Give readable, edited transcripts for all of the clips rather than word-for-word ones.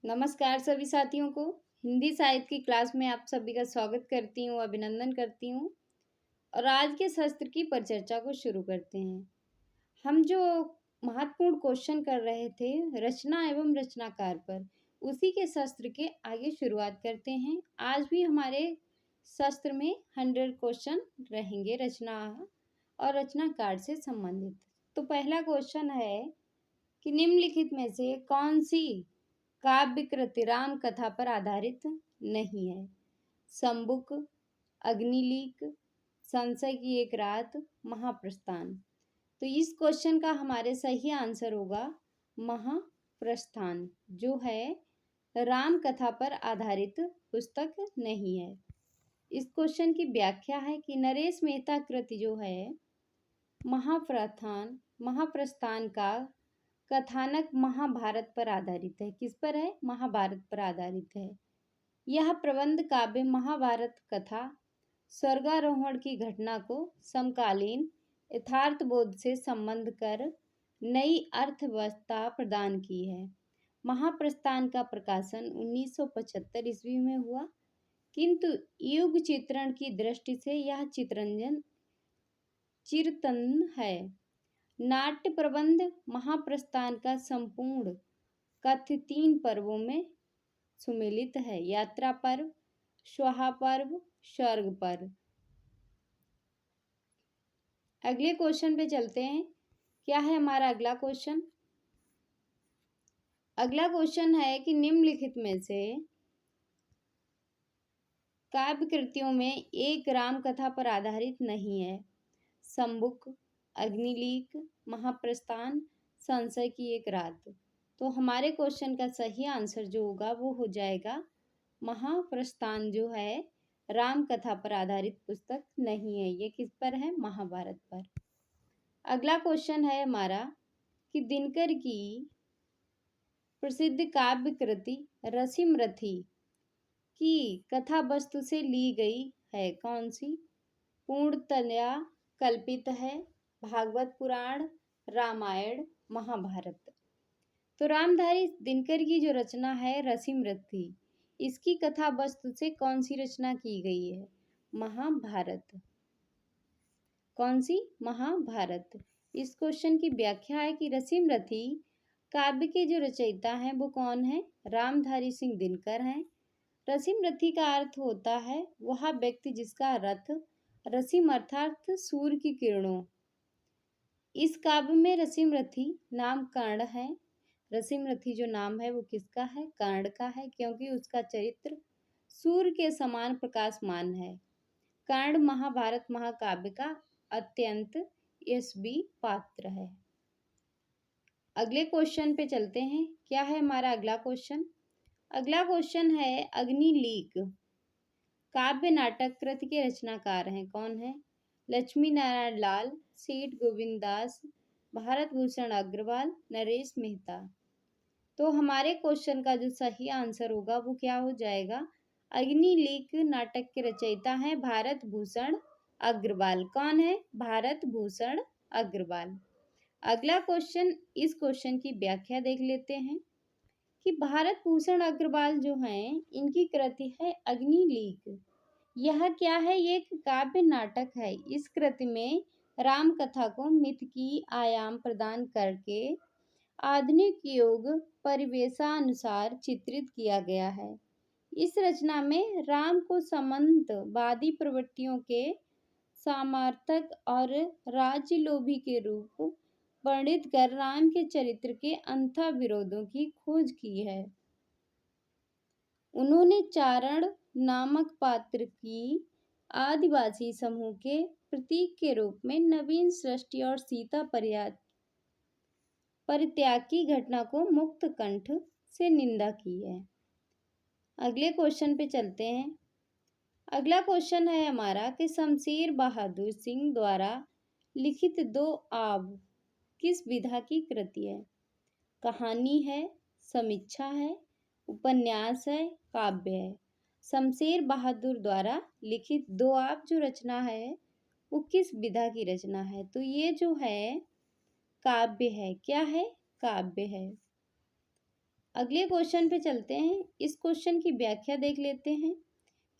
नमस्कार सभी साथियों को। हिंदी साहित्य की क्लास में आप सभी का स्वागत करती हूँ, अभिनंदन करती हूँ। और आज के शस्त्र की परिचर्चा को शुरू करते हैं। हम जो महत्वपूर्ण क्वेश्चन कर रहे थे रचना एवं रचनाकार पर, उसी के शस्त्र के आगे शुरुआत करते हैं। आज भी हमारे शस्त्र में 100 क्वेश्चन रहेंगे रचना और रचनाकार से संबंधित। तो पहला क्वेश्चन है कि निम्नलिखित में से कौन सी काव्य कृति राम कथा पर आधारित नहीं है? संबुक, अग्निलीक, संशय की एक रात, महाप्रस्थान। तो इस क्वेश्चन का हमारे सही आंसर होगा महाप्रस्थान, जो है राम कथा पर आधारित पुस्तक नहीं है। इस क्वेश्चन की व्याख्या है कि नरेश मेहता कृति जो है महाप्रस्थान का कथानक महाभारत पर आधारित है। किस पर है? महाभारत पर आधारित है। यह प्रबंध काव्य महाभारत कथा स्वर्गारोहण की घटना को समकालीन यथार्थ बोध से संबंध कर नई अर्थव्यवस्था प्रदान की है। महाप्रस्थान का प्रकाशन 1975 ईस्वी में हुआ, किंतु युग चित्रण की दृष्टि से यह चिरतन है। नाट्य प्रबंध महाप्रस्थान का संपूर्ण कथ्य 3 पर्वों में सुमेलित है: यात्रा पर्व, स्वाहा पर्व, स्वर्ग पर्व। अगले क्वेश्चन पे चलते हैं। क्या है हमारा अगला क्वेश्चन? अगला क्वेश्चन है कि निम्नलिखित में से काव्य कृतियों में एक राम कथा पर आधारित नहीं है? संबुक, अग्निलीक, महाप्रस्थान, संशय की एक रात। तो हमारे क्वेश्चन का सही आंसर जो होगा वो हो जाएगा महाप्रस्थान, जो है राम कथा पर आधारित पुस्तक नहीं है। ये किस पर है? महाभारत पर। अगला क्वेश्चन है हमारा कि दिनकर की प्रसिद्ध काव्य कृति रसिमरथी की कथा वस्तु से ली गई है कौन सी? पूर्णतया कल्पित है: भागवत पुराण, रामायण, महाभारत। तो रामधारी दिनकर की जो रचना है रसिमरथी, इसकी कथा वस्तु से कौन सी रचना की गई है? महाभारत। कौन सी? महाभारत। इस क्वेश्चन की व्याख्या है कि रसिमरथी काव्य के जो रचयिता हैं वो कौन है? रामधारी सिंह दिनकर हैं। रसिमरथी का अर्थ होता है वह व्यक्ति जिसका रथ रसिम अर्थात सूर्य की किरणों। इस काव्य में रसिमरथी नाम कर्ण है। रसिमरथी जो नाम है वो किसका है? कर्ण का है, क्योंकि उसका चरित्र सूर्य के समान प्रकाशमान है। कर्ण महाभारत महाकाव्य का अत्यंत यशस्वी पात्र है। अगले क्वेश्चन पे चलते हैं। क्या है हमारा अगला क्वेश्चन? अगला क्वेश्चन है अग्निलीक काव्य नाटक कृति के रचनाकार हैं कौन है? लक्ष्मी नारायण लाल, सेठ गोविंद दास, भारत भूषण अग्रवाल, नरेश मेहता। तो हमारे क्वेश्चन का जो सही आंसर होगा वो क्या हो जाएगा? अग्निलीक नाटक के रचयिता हैं भारत भूषण अग्रवाल। कौन है? भारत भूषण अग्रवाल। अगला क्वेश्चन, इस क्वेश्चन की व्याख्या देख लेते हैं कि भारत भूषण अग्रवाल जो हैं इनकी कृति है अग्निलीक। यह क्या है? ये एक काव्य नाटक है। इस कृति में राम कथा को मिथ की आयाम प्रदान करके आधुनिक युग परिवेशानुसार चित्रित किया गया है। इस रचना में राम को सामंतवादी प्रवृत्तियों के समर्थक और राज्य लोभी के रूप वर्णित कर राम के चरित्र के अंतः विरोधों की खोज की है। उन्होंने चारण नामक पात्र की आदिवासी समूह के प्रतीक के रूप में नवीन सृष्टि और सीता परित्याग की घटना को मुक्त कंठ से निंदा की है। अगले क्वेश्चन पे चलते हैं। अगला क्वेश्चन है हमारा कि शमशेर बहादुर सिंह द्वारा लिखित 2 आब किस विधा की कृति है? कहानी है, समीक्षा है, उपन्यास है, काव्य है। शमशेर बहादुर द्वारा लिखित 2 आब जो रचना है वो किस विधा की रचना है? तो ये जो है काव्य है। क्या है? काव्य है। अगले क्वेश्चन पे चलते हैं। इस क्वेश्चन की व्याख्या देख लेते हैं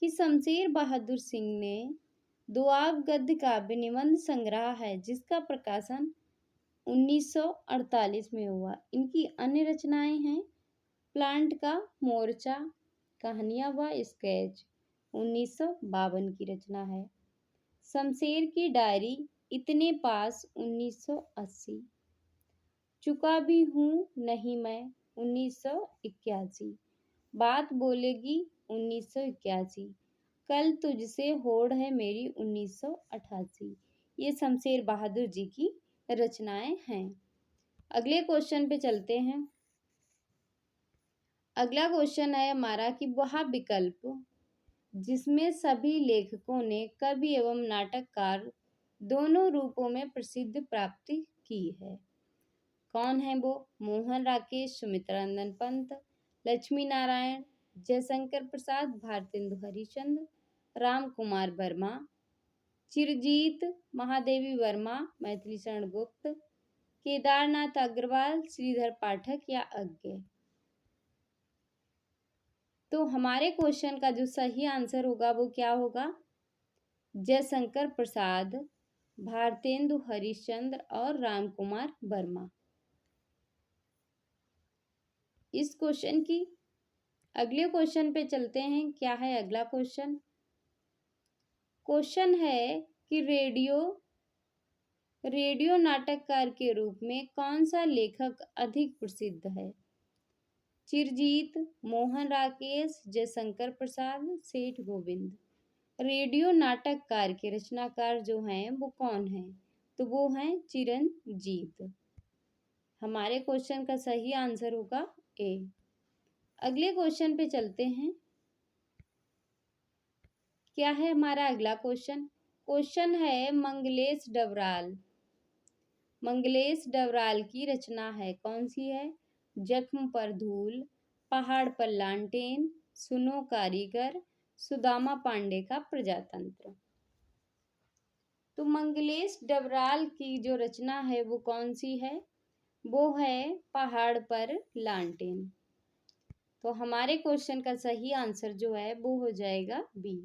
कि शमशेर बहादुर सिंह ने दोआब गद्य काव्य निबंध संग्रह है जिसका प्रकाशन 1948 में हुआ। इनकी अन्य रचनाएं हैं प्लांट का मोर्चा, कहानियां व स्केच 1952 की रचना है। शमशेर की डायरी, इतने पास 1980, चुका भी हूँ नहीं मैं 1981, बात बोलेगी 1981, कल तुझसे होड़ है मेरी 1988। ये शमशेर बहादुर जी की रचनाएं हैं। अगले क्वेश्चन पे चलते हैं। अगला क्वेश्चन है हमारा कि वह विकल्प जिसमें सभी लेखकों ने कवि एवं नाटककार दोनों रूपों में प्रसिद्धि प्राप्ति की है, कौन है वो? मोहन राकेश, सुमित्रानंद पंत, लक्ष्मी नारायण, जयशंकर प्रसाद, भारतेंदु हरिश्चंद्र, राम कुमार वर्मा, चिरजीत, महादेवी वर्मा, मैथिली शरण गुप्त, केदारनाथ अग्रवाल, श्रीधर पाठक या अज्ञे। तो हमारे क्वेश्चन का जो सही आंसर होगा वो क्या होगा? जयशंकर प्रसाद, भारतेंदु हरिश्चंद्र और राम कुमार वर्मा। इस क्वेश्चन की अगले क्वेश्चन पे चलते हैं। क्या है अगला क्वेश्चन? क्वेश्चन है कि रेडियो नाटककार के रूप में कौन सा लेखक अधिक प्रसिद्ध है? चिरजीत, मोहन राकेश, जयशंकर प्रसाद, सेठ गोविंद। रेडियो नाटककार के रचनाकार जो हैं वो कौन हैं? तो वो हैं चिरंजीत। हमारे क्वेश्चन का सही आंसर होगा ए। अगले क्वेश्चन पे चलते हैं। क्या है हमारा अगला क्वेश्चन? क्वेश्चन है मंगलेश डबराल। मंगलेश डबराल की रचना है, कौन सी है? जख्म पर धूल, पहाड़ पर लालटेन, सुनो कारीगर, सुदामा पांडे का प्रजातंत्र। तो मंगलेश डबराल की जो रचना है वो कौन सी है? वो है पहाड़ पर लालटेन। तो हमारे क्वेश्चन का सही आंसर जो है वो हो जाएगा बी।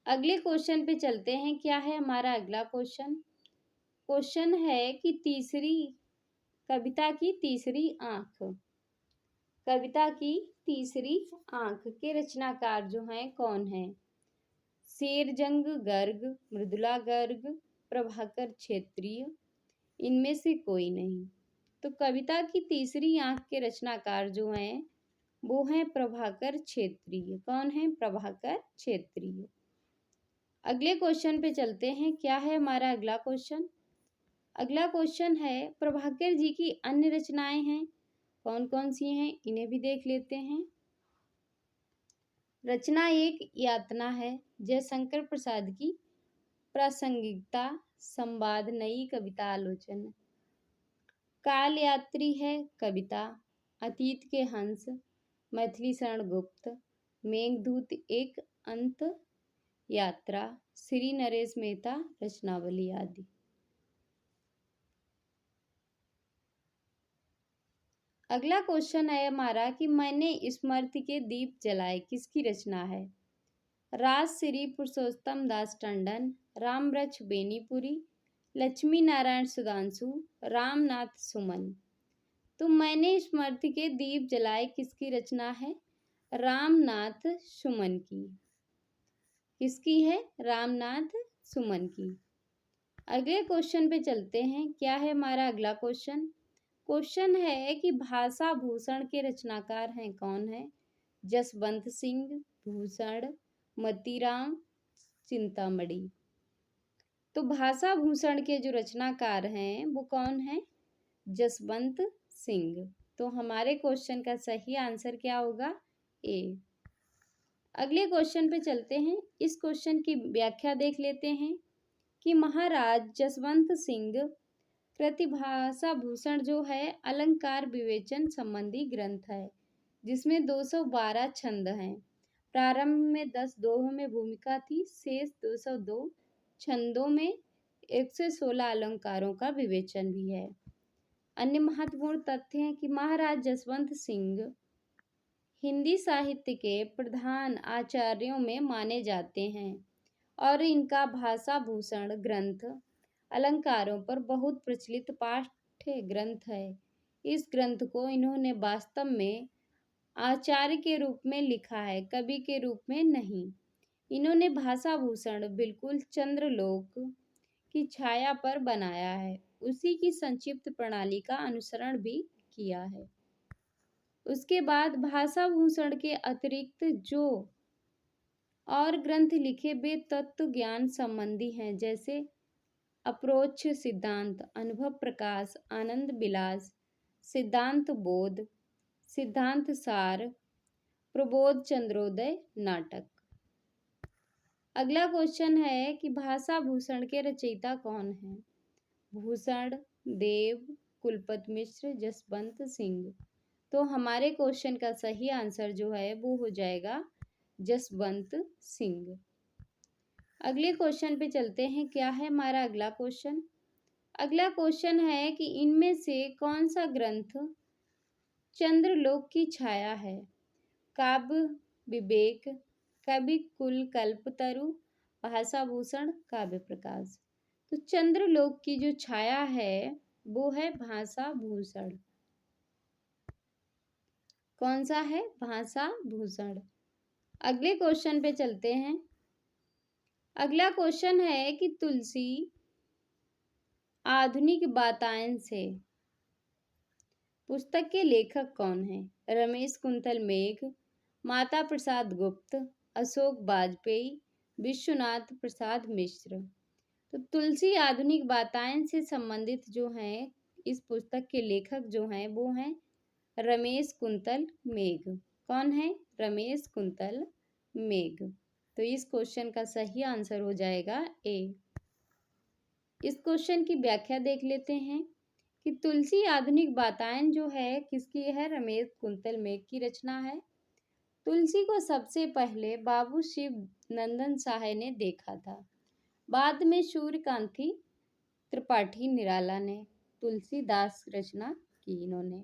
अगले क्वेश्चन पे चलते हैं। क्या है हमारा अगला क्वेश्चन? क्वेश्चन है कि कविता की तीसरी आंख, कविता की तीसरी आंख के रचनाकार जो हैं कौन है? शेरजंग गर्ग, मृदुला गर्ग, प्रभाकर क्षेत्रीय, इनमें से कोई नहीं। तो कविता की तीसरी आंख के रचनाकार जो हैं वो हैं प्रभाकर क्षेत्रीय। कौन है? प्रभाकर क्षेत्रीय। अगले क्वेश्चन पे चलते हैं। क्या है हमारा अगला क्वेश्चन? अगला क्वेश्चन है प्रभाकर जी की अन्य रचनाएं हैं, कौन कौन सी हैं इन्हें भी देख लेते हैं। रचना एक यातना है, जयशंकर प्रसाद की प्रासंगिकता, संवाद, नई कविता आलोचना। काल यात्री है कविता, अतीत के हंस, मैथिली शरण गुप्त, मेघदूत एक अंत यात्रा, श्री नरेश मेहता रचनावली आदि। अगला क्वेश्चन है हमारा कि मैंने स्मृति के दीप जलाए किसकी रचना है? राज श्री पुरुषोत्तम दास टंडन, रामवृक्ष बेनीपुरी, लक्ष्मी नारायण सुधांशु, रामनाथ सुमन। तो मैंने स्मृति के दीप जलाए किसकी रचना है? रामनाथ सुमन की। किसकी है? रामनाथ सुमन की। अगले क्वेश्चन पे चलते हैं। क्या है हमारा अगला क्वेश्चन? क्वेश्चन है कि भाषा भूषण के रचनाकार हैं, कौन है? जसवंत सिंह भूषण, मतीराम चिंतामणि। तो भाषा भूषण के जो रचनाकार हैं वो कौन है? जसवंत सिंह। तो हमारे क्वेश्चन का सही आंसर क्या होगा? ए। अगले क्वेश्चन पे चलते हैं। इस क्वेश्चन की व्याख्या देख लेते हैं कि महाराज जसवंत सिंह कृति भाषा भूषण जो है अलंकार विवेचन संबंधी ग्रंथ है जिसमें 212 छंद हैं। प्रारंभ में 10 दोहों में भूमिका थी, शेष 202 छंदों में 116 अलंकारों का विवेचन भी है। अन्य महत्वपूर्ण तथ्य हैं कि महाराज जसवंत सिंह हिंदी साहित्य के प्रधान आचार्यों में माने जाते हैं और इनका भाषा भूषण ग्रंथ अलंकारों पर बहुत प्रचलित पाठ्य ग्रंथ है। इस ग्रंथ को इन्होंने वास्तव में आचार्य के रूप में लिखा है, कवि के रूप में नहीं। इन्होंने भाषा भूषण बिल्कुल चंद्रलोक की छाया पर बनाया है, उसी की संक्षिप्त प्रणाली का अनुसरण भी किया है। उसके बाद भाषा भूषण के अतिरिक्त जो और ग्रंथ लिखे वे तत्व ज्ञान संबंधी हैं, जैसे अप्रोक्ष सिद्धांत, अनुभव प्रकाश, आनंद विलास, सिद्धांत बोध, सिद्धांत सार, प्रबोध चंद्रोदय नाटक। अगला क्वेश्चन है कि भाषा भूषण के रचयिता कौन है? भूषण, देव, कुलपति मिश्र, जसवंत सिंह। तो हमारे क्वेश्चन का सही आंसर जो है वो हो जाएगा जसवंत सिंह। अगले क्वेश्चन पे चलते हैं। क्या है हमारा अगला क्वेश्चन? अगला क्वेश्चन है कि इनमें से कौन सा ग्रंथ चंद्रलोक की छाया है? काव्य विवेक, कवि कुल कल्पतरु, भाषा भूषण, काव्य प्रकाश। तो चंद्रलोक की जो छाया है वो है भाषा भूषण। कौन सा है? भाषा भूषण। अगले क्वेश्चन पे चलते हैं। अगला क्वेश्चन है कि तुलसी आधुनिक वातायन से पुस्तक के लेखक कौन है? रमेश कुंतल मेघ, माता प्रसाद गुप्त, अशोक वाजपेयी, विश्वनाथ प्रसाद मिश्र। तो तुलसी आधुनिक वातायन से संबंधित जो हैं इस पुस्तक के लेखक जो हैं वो हैं रमेश कुंतल मेघ। कौन है? रमेश कुंतल मेघ। तो इस क्वेश्चन का सही आंसर हो जाएगा ए। इस क्वेश्चन की व्याख्या देख लेते हैं कि तुलसी आधुनिक वातायन जो है किसकी है? रमेश कुंतल मेघ की रचना है। तुलसी को सबसे पहले बाबू शिव नंदन साहे ने देखा था। बाद में सूर्यकांति त्रिपाठी निराला ने तुलसीदास रचना की इन्होंने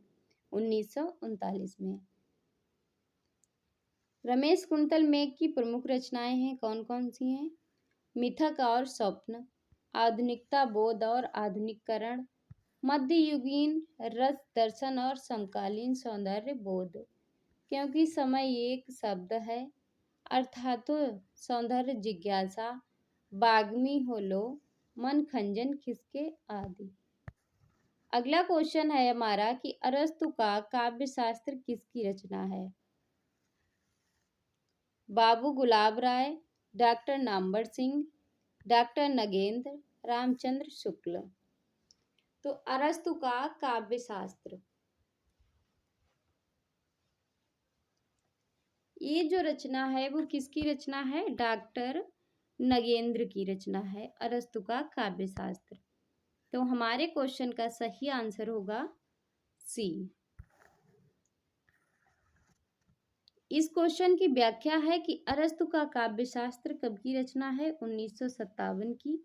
1939 में। रमेश कुंतल मेघ की प्रमुख रचनाएं हैं कौन कौन सी हैं? मिथक और स्वप्न, आधुनिकता बोध और आधुनिकरण, मध्ययुगीन रस दर्शन और समकालीन सौंदर्य बोध। क्योंकि समय एक शब्द है, अर्थात सौंदर्य जिज्ञासा, बाग्मी हो लो, मन खंजन खिसके आदि। अगला क्वेश्चन है हमारा कि अरस्तु का काव्य शास्त्र किसकी रचना है? बाबू गुलाब राय, डॉक्टर नामवर सिंह, डॉक्टर नगेंद्र, रामचंद्र शुक्ल। तो अरस्तु का काव्य शास्त्र, ये जो रचना है वो किसकी रचना है? डॉक्टर नगेंद्र की रचना है अरस्तु का काव्य शास्त्र। तो हमारे क्वेश्चन का सही आंसर होगा सी। इस क्वेश्चन की व्याख्या है कि अरस्तु का काव्य शास्त्र कब की रचना है? 1957 की।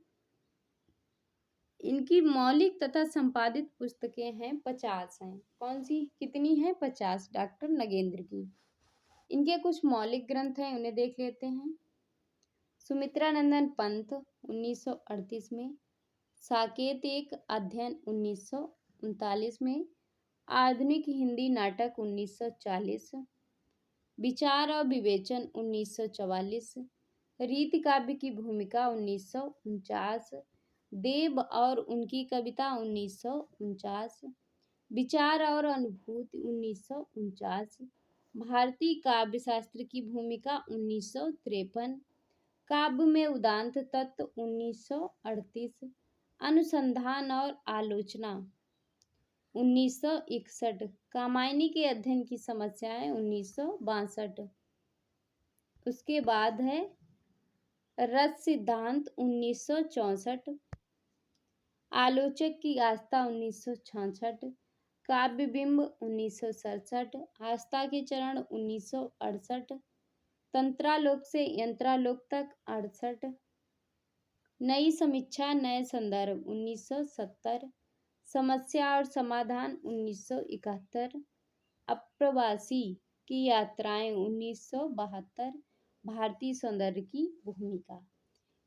इनकी मौलिक तथा संपादित पुस्तकें हैं 50 हैं। कौन सी कितनी हैं? 50 डॉक्टर नगेंद्र की। इनके कुछ मौलिक ग्रंथ हैं, उन्हें देख लेते हैं। सुमित्रानंदन पंत 1938 में, साकेत एक अध्ययन 1939 में, आधुनिक हिंदी नाटक 1940, विचार और विवेचन 1944, रीति काव्य की भूमिका 1949, देव और उनकी कविता 1949, विचार और अनुभूति 1949, भारतीय काव्य शास्त्र की भूमिका 1953, काव्य में उदांत तत्व 1938, अनुसंधान और आलोचना 1961, कामायनी के अध्ययन की समस्याएं 1962। उसके बाद है रस सिद्धांत 1964, आलोचक की आस्था 1966, काव्य बिंब 1967, आस्था के चरण 1968, तंत्रालोक से यंत्रालोक तक 68, नई समीक्षा नए संदर्भ 1970, समस्या और समाधान 1971, अप्रवासी की यात्राएं 1972, भारतीय सौंदर्य की भूमिका।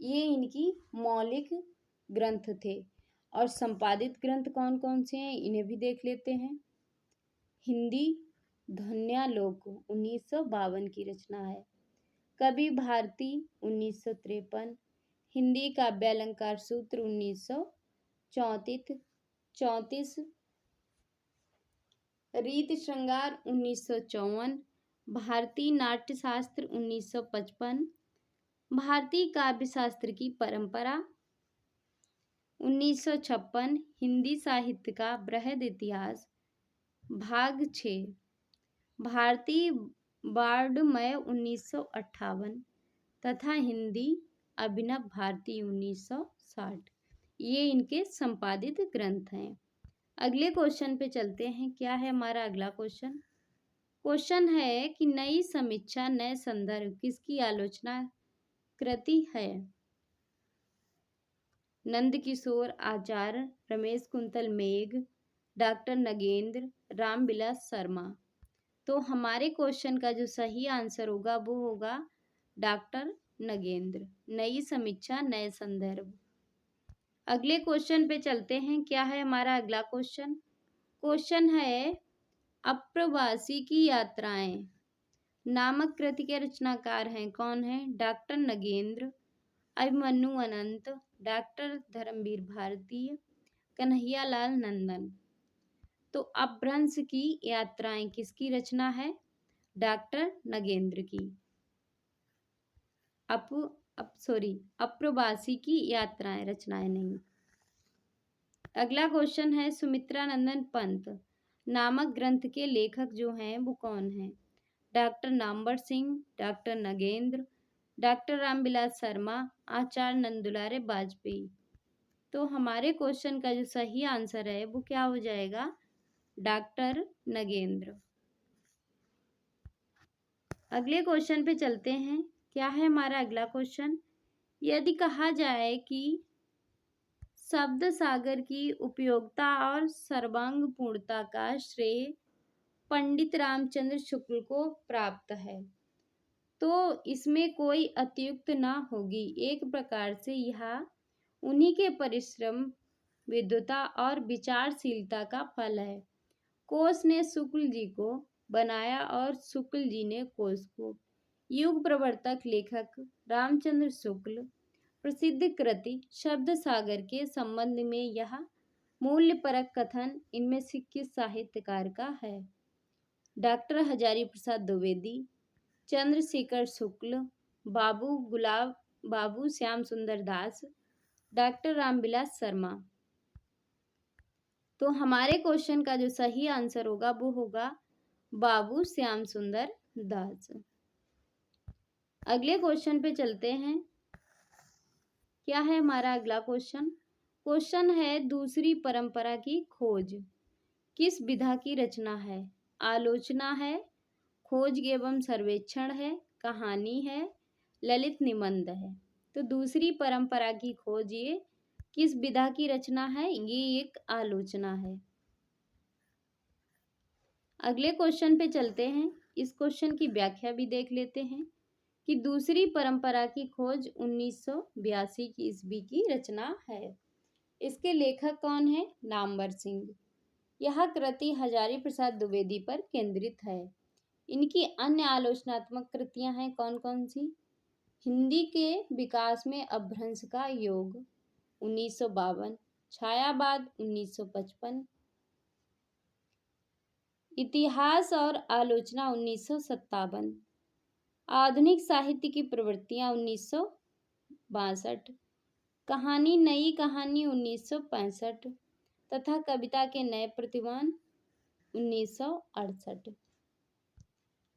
ये इनकी मौलिक ग्रंथ थे। और संपादित ग्रंथ कौन कौन से हैं इन्हें भी देख लेते हैं। हिंदी ध्वन्यालोक 1952 की रचना है। कवि भारती 1953, हिंदी काव्यालंकार सूत्र 1934, रीत श्रृंगार 1954, भारतीय नाट्यशास्त्र 1955, भारतीय काव्यशास्त्र की परंपरा 1956, हिंदी साहित्य का बृहद इतिहास भाग 6, भारतीय वाङ्मय 1958 तथा हिंदी अभिनव भारती 1960। ये इनके संपादित ग्रंथ हैं। अगले क्वेश्चन पे चलते हैं। क्या है हमारा अगला क्वेश्चन? क्वेश्चन है कि नई समीक्षा नए संदर्भ किसकी आलोचना कृति है? नंदकिशोर आचार्य, रमेश कुंतल मेघ, डॉक्टर नगेंद्र, रामविलास शर्मा। तो हमारे क्वेश्चन का जो सही आंसर होगा वो होगा डॉक्टर नगेंद्र। नई समीक्षा नए संदर्भ। अगले क्वेश्चन पे चलते हैं। क्या है हमारा अगला क्वेश्चन? क्वेश्चन है अप्रवासी की यात्राएं नामक कृति के रचनाकार हैं कौन है? डॉक्टर नगेंद्र, अभिमन्यु अनंत, डॉक्टर धर्मवीर भारती, कन्हैयालाल नंदन। तो अपभ्रंश की यात्राएं किसकी रचना है? डॉक्टर नगेंद्र की। अप्रवासी की यात्राएं रचनाएं नहीं। अगला क्वेश्चन है सुमित्रानंदन पंत नामक ग्रंथ के लेखक जो हैं वो कौन है? Doctor Namvar Singh, doctor Nagendra, doctor Ramvilas Sharma, Acharya Nandulare Vajpeyi. तो हमारे क्वेश्चन का जो सही आंसर है वो क्या हो जाएगा? डॉक्टर नगेंद्र। अगले क्वेश्चन पे चलते हैं। क्या है हमारा अगला क्वेश्चन? यदि कहा जाए कि शब्द सागर की उपयोगिता और सर्वांग पूर्णता का श्रेय पंडित रामचंद्र शुक्ल को प्राप्त है तो इसमें कोई अतियुक्त ना होगी। एक प्रकार से यह उन्हीं के परिश्रम, विद्वता और विचारशीलता का फल है। कोश ने शुक्ल जी को बनाया और शुक्ल जी ने कोश को। युग प्रवर्तक लेखक रामचंद्र शुक्ल प्रसिद्ध कृति शब्द सागर के संबंध में यह मूल्यपरक कथन इनमें से किस साहित्यकार का है? डॉक्टर हजारी प्रसाद द्विवेदी, चंद्रशेखर शुक्ल, बाबू श्याम सुंदर दास, डॉक्टर रामविलास शर्मा। तो हमारे क्वेश्चन का जो सही आंसर होगा वो होगा बाबू श्याम सुंदर दास। अगले क्वेश्चन पे चलते हैं। क्या है हमारा अगला क्वेश्चन? क्वेश्चन है दूसरी परंपरा की खोज किस विधा की रचना है? आलोचना है, खोज एवं सर्वेक्षण है, कहानी है, ललित निबंध है। तो दूसरी परंपरा की खोज ये किस विधा की रचना है? ये एक आलोचना है। अगले क्वेश्चन पे चलते हैं। इस क्वेश्चन की व्याख्या भी देख लेते हैं कि दूसरी परंपरा की खोज 1982 की ईस्वी की रचना है। इसके लेखक कौन है? नामवर सिंह। यह कृति हजारी प्रसाद द्विवेदी पर केंद्रित है। इनकी अन्य आलोचनात्मक कृतियां हैं कौन कौन सी? हिंदी के विकास में अपभ्रंश का योग 1952, छायावाद 1955, इतिहास और आलोचना 1957, आधुनिक साहित्य की प्रवृत्तियां 1962, कहानी नई कहानी 1965 तथा कविता के नए प्रतिमान 1968।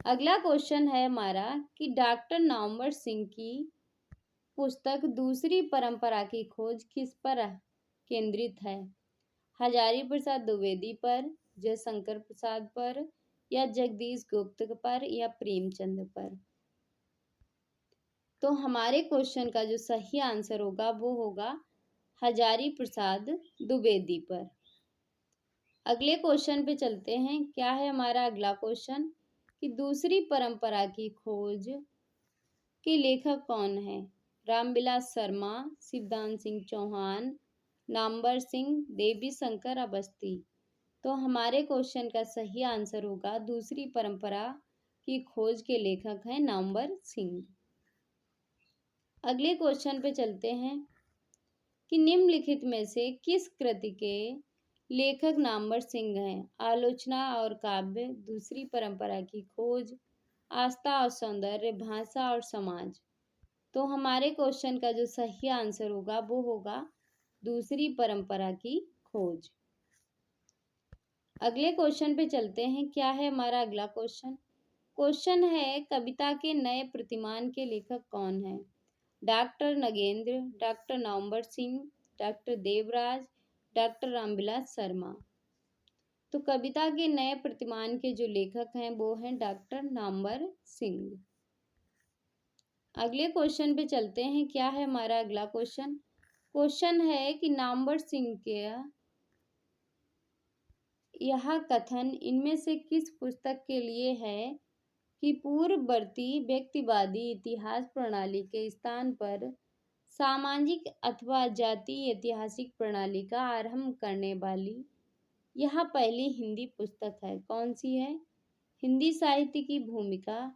अगला क्वेश्चन है हमारा कि डॉक्टर नामवर सिंह की पुस्तक दूसरी परंपरा की खोज किस पर केंद्रित है? हजारी प्रसाद द्विवेदी पर, जयशंकर प्रसाद पर, या जगदीश गुप्त पर, या प्रेमचंद पर? तो हमारे क्वेश्चन का जो सही आंसर होगा वो होगा हजारी प्रसाद द्विवेदी पर। अगले क्वेश्चन पे चलते हैं। क्या है हमारा अगला क्वेश्चन कि दूसरी परंपरा की खोज के लेखक कौन है? रामविलास शर्मा, शिवदान सिंह चौहान, नामवर सिंह, देवी शंकर अवस्थी। तो हमारे क्वेश्चन का सही आंसर होगा दूसरी परंपरा की खोज के लेखक हैं नामवर सिंह। अगले क्वेश्चन पे चलते हैं कि निम्नलिखित में से किस कृति के लेखक नामवर सिंह हैं? आलोचना और काव्य, दूसरी परंपरा की खोज, आस्था और सौंदर्य, भाषा और समाज। तो हमारे क्वेश्चन का जो सही आंसर होगा वो होगा दूसरी परंपरा की खोज। अगले क्वेश्चन पे चलते हैं। क्या है हमारा अगला क्वेश्चन? क्वेश्चन है कविता के नए प्रतिमान के लेखक कौन है? Doctor Nagendra, doctor Namvar Singh, doctor Devraj, doctor Ramvilas Sharma. तो कविता के नए प्रतिमान के जो लेखक हैं वो हैं डॉक्टर नामवर सिंह। अगले क्वेश्चन पे चलते हैं। क्या है हमारा अगला क्वेश्चन? क्वेश्चन है कि नामवर सिंह के यह कथन इनमें से किस पुस्तक के लिए है कि पूर्ववर्ती व्यक्तिवादी इतिहास प्रणाली के स्थान पर सामाजिक अथवा जातीय ऐतिहासिक प्रणाली का आरंभ करने वाली यह पहली हिंदी पुस्तक है? कौन सी है? हिंदी साहित्य की भूमिका,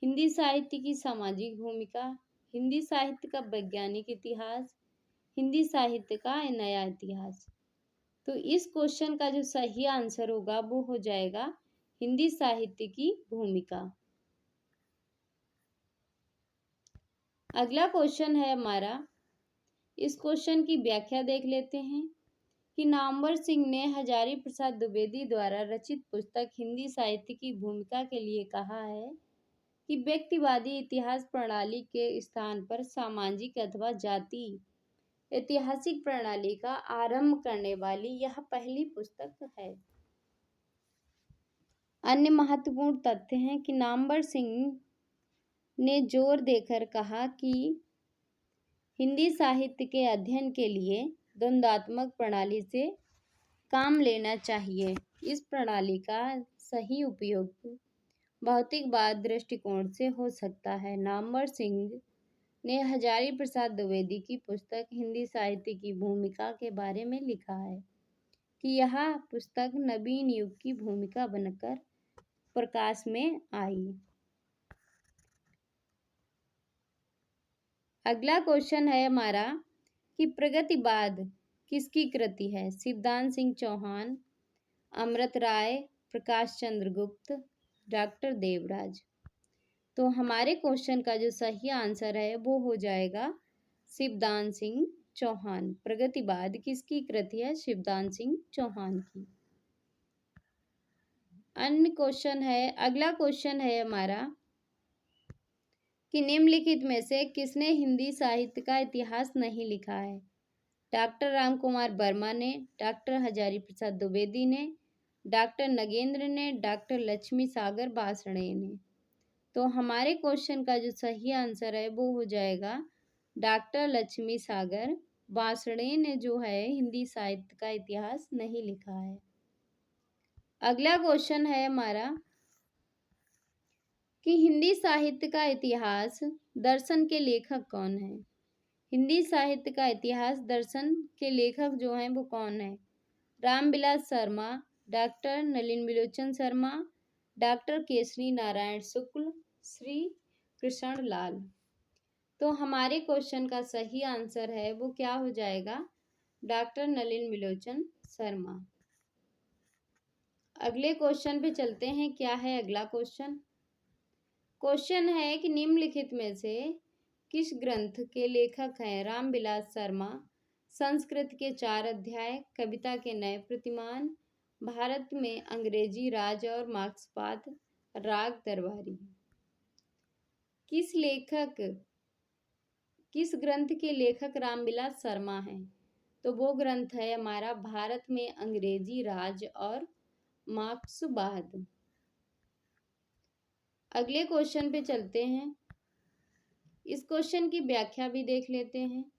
हिंदी साहित्य की सामाजिक भूमिका, हिंदी साहित्य का वैज्ञानिक इतिहास, हिंदी साहित्य का नया इतिहास। तो इस क्वेश्चन का जो सही आंसर होगा वो हो जाएगा हिंदी साहित्य की भूमिका। अगला क्वेश्चन है हमारा, इस क्वेश्चन की व्याख्या देख लेते हैं कि नामवर सिंह ने हजारी प्रसाद द्विवेदी द्वारा रचित पुस्तक हिंदी साहित्य की भूमिका के लिए कहा है कि व्यक्तिवादी इतिहास प्रणाली के स्थान पर सामाजिक अथवा जाति ऐतिहासिक प्रणाली का आरंभ करने वाली यह पहली पुस्तक है। अन्य महत्वपूर्ण तथ्य हैं कि नामवर सिंह ने जोर देकर कहा कि हिंदी साहित्य के अध्ययन के लिए द्वंद्वात्मक प्रणाली से काम लेना चाहिए। इस प्रणाली का सही उपयोग भौतिकवाद दृष्टिकोण से हो सकता है। नामवर सिंह ने हजारी प्रसाद द्विवेदी की पुस्तक हिंदी साहित्य की भूमिका के बारे में लिखा है कि यह पुस्तक नवीन युग की भूमिका बनकर प्रकाश में आई। अगला क्वेश्चन है हमारा कि प्रगतिवाद किसकी कृति है? शिवदान सिंह चौहान, अमृत राय, प्रकाश चंद्र गुप्त, डॉक्टर देवराज। तो हमारे क्वेश्चन का जो सही आंसर है वो हो जाएगा शिवदान सिंह चौहान। प्रगतिवाद किसकी कृति है? शिवदान सिंह चौहान की। अन्य क्वेश्चन है, अगला क्वेश्चन है हमारा कि निम्नलिखित में से किसने हिंदी साहित्य का इतिहास नहीं लिखा है? डॉक्टर राम कुमार वर्मा ने, डॉक्टर हजारी प्रसाद द्विवेदी ने, डॉक्टर नगेंद्र ने, डॉक्टर लक्ष्मी सागर बासणे ने। तो हमारे क्वेश्चन का जो सही आंसर है वो हो जाएगा डॉक्टर लक्ष्मी सागर बासणे ने जो है हिंदी साहित्य का इतिहास नहीं लिखा है। अगला क्वेश्चन है हमारा कि हिंदी साहित्य का इतिहास दर्शन के लेखक कौन है? हिंदी साहित्य का इतिहास दर्शन के लेखक जो हैं वो कौन है? रामविलास शर्मा, डॉक्टर नलिन विलोचन शर्मा, डॉक्टर केसरी नारायण शुक्ल, श्री कृष्ण लाल। तो हमारे क्वेश्चन का सही आंसर है वो क्या हो जाएगा? डॉक्टर नलिन विलोचन शर्मा। अगले क्वेश्चन पे चलते हैं। क्या है अगला क्वेश्चन? क्वेश्चन है कि निम्नलिखित में से किस ग्रंथ के लेखक हैं? रामविलास शर्मा, संस्कृत के 4 अध्याय, कविता के नए प्रतिमान, भारत में अंग्रेजी राज और मार्क्सवाद, राग दरबारी। किस ग्रंथ के लेखक रामविलास शर्मा हैं? तो वो ग्रंथ है हमारा भारत में अंग्रेजी राज और मार्क्सवाद। अगले क्वेश्चन पे चलते हैं। इस क्वेश्चन की व्याख्या भी देख लेते हैं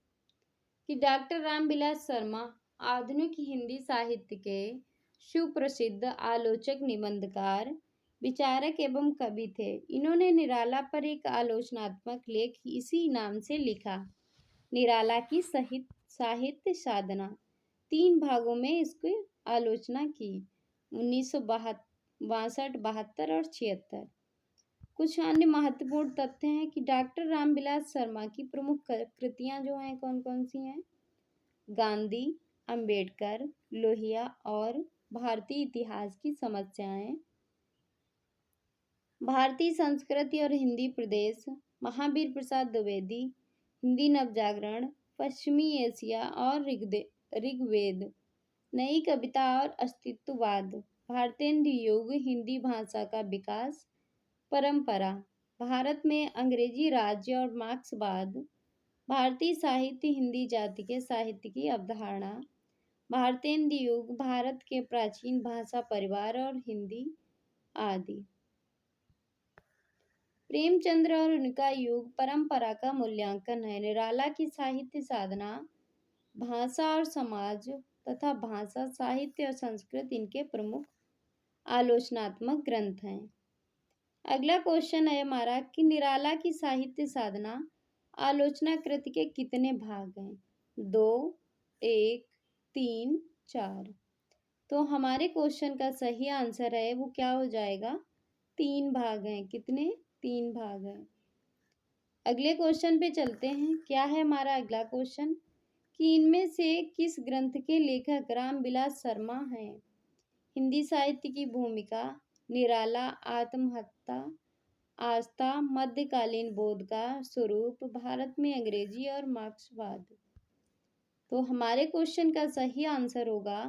कि डॉक्टर रामविलास शर्मा आधुनिक हिंदी साहित्य के सुप्रसिद्ध आलोचक, निबंधकार, विचारक एवं कवि थे। इन्होंने निराला पर एक आलोचनात्मक लेख इसी नाम से लिखा, निराला की साहित्य साधना। 3 भागों में इसकी आलोचना की, 1962, 72 और 76। कुछ अन्य महत्वपूर्ण तथ्य हैं कि डॉक्टर रामविलास शर्मा की प्रमुख कृतियां जो हैं कौन कौन सी हैं? गांधी, अंबेडकर, लोहिया और भारतीय इतिहास की समस्याएं, भारतीय संस्कृति और हिंदी प्रदेश, महावीर प्रसाद द्विवेदी, हिंदी नवजागरण, पश्चिमी एशिया और ऋग्वेद, नई कविता और अस्तित्ववाद, भारतेंदु युग, हिंदी भाषा का विकास, परंपरा, भारत में अंग्रेजी राज्य और मार्क्सवाद, भारतीय साहित्य, हिंदी जाति के साहित्य की अवधारणा, भारतेंदु युग, भारत के प्राचीन भाषा परिवार और हिंदी आदि। प्रेमचंद्र और उनका युग, परंपरा का मूल्यांकन है। निराला की साहित्य साधना, भाषा और समाज तथा भाषा, साहित्य और संस्कृत इनके प्रमुख आलोचनात्मक ग्रंथ हैं। अगला क्वेश्चन है हमारा कि निराला की साहित्य साधना आलोचना कृति के कितने भाग हैं? 2, 1, 3, 4। तो हमारे क्वेश्चन का सही आंसर है वो क्या हो जाएगा? 3 भाग हैं। कितने? 3 भाग हैं। अगले क्वेश्चन पे चलते हैं। क्या है हमारा अगला क्वेश्चन कि इनमें से किस ग्रंथ के लेखक रामविलास शर्मा हैं? हिंदी साहित्य की भूमिका, निराला, आत्महत्या, आस्था, मध्यकालीन बोध का स्वरूप, भारत में अंग्रेजी और मार्क्सवाद। तो हमारे क्वेश्चन का सही आंसर होगा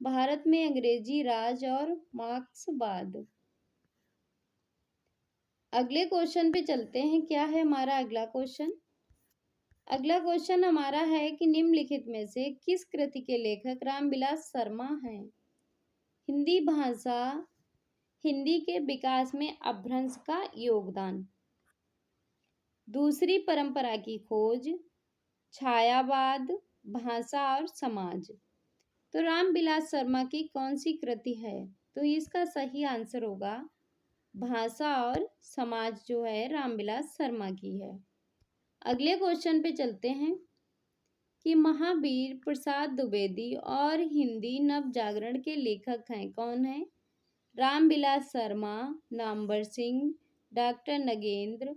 भारत में अंग्रेजी राज और मार्क्सवाद। अगले क्वेश्चन पे चलते हैं। क्या है हमारा अगला क्वेश्चन? अगला क्वेश्चन हमारा है कि निम्नलिखित में से किस कृति के लेखक रामविलास शर्मा हैं? हिंदी भाषा, हिंदी के विकास में अपभ्रंश का योगदान, दूसरी परंपरा की खोज, छायावाद, भाषा और समाज। तो रामविलास शर्मा की कौन सी कृति है? तो इसका सही आंसर होगा भाषा और समाज जो है रामविलास शर्मा की है। अगले क्वेश्चन पे चलते हैं कि महावीर प्रसाद द्विवेदी और हिंदी नवजागरण के लेखक हैं कौन है? रामविलास शर्मा, नामवर सिंह, डॉक्टर नगेंद्र,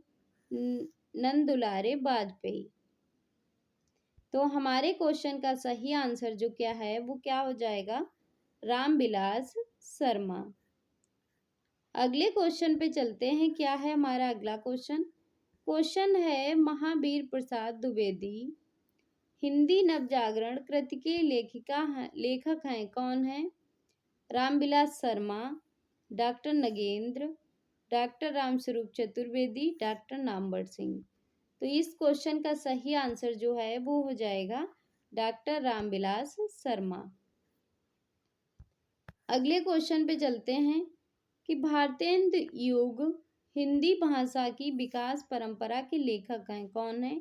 नंदुलारे वाजपेयी। तो हमारे क्वेश्चन का सही आंसर जो क्या है वो क्या हो जाएगा? रामविलास शर्मा। अगले क्वेश्चन पे चलते हैं। क्या है हमारा अगला क्वेश्चन? क्वेश्चन है महावीर प्रसाद द्विवेदी हिंदी नवजागरण कृति के लेखक हैं कौन है? Ramvilas Sharma, doctor Nagendra, doctor Ramswaroop Chaturvedi, doctor Namvar Singh. तो इस क्वेश्चन का सही आंसर जो है वो हो जाएगा डॉक्टर रामविलास शर्मा। अगले क्वेश्चन पे चलते हैं कि भारतेंदु युग हिंदी भाषा की विकास परंपरा के लेखक हैं कौन है?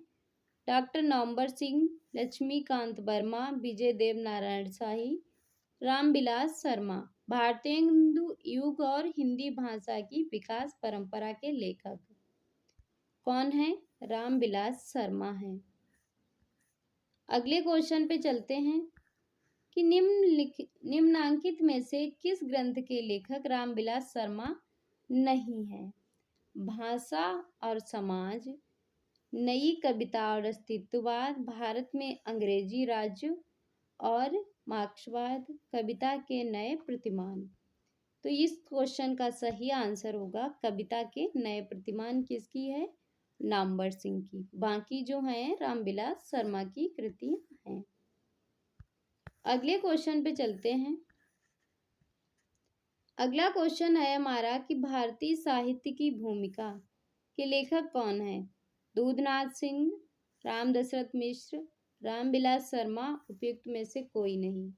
डॉक्टर नामवर सिंह, लक्ष्मीकांत वर्मा, विजय देव नारायण शाही, रामविलास शर्मा। भारतेंदु युग और हिंदी भाषा की विकास परंपरा के लेखक कौन है? रामविलास शर्मा है। अगले क्वेश्चन पे चलते हैं कि निम्नांकित में से किस ग्रंथ के लेखक रामविलास शर्मा नहीं है? भाषा और समाज, नई कविता और अस्तित्ववाद, भारत में अंग्रेजी राज्य और मार्क्सवाद, कविता के नए प्रतिमान। तो इस क्वेश्चन का सही आंसर होगा कविता के नए प्रतिमान किसकी है? नामवर सिंह की। बाकी जो हैं रामविलास शर्मा की कृतियां हैं। अगले क्वेश्चन पे चलते हैं। अगला क्वेश्चन है हमारा कि भारतीय साहित्य की भूमिका के लेखक कौन है? दूधनाथ सिंह, राम दशरथ मिश्र, रामविलास शर्मा, उपयुक्त में से कोई नहीं।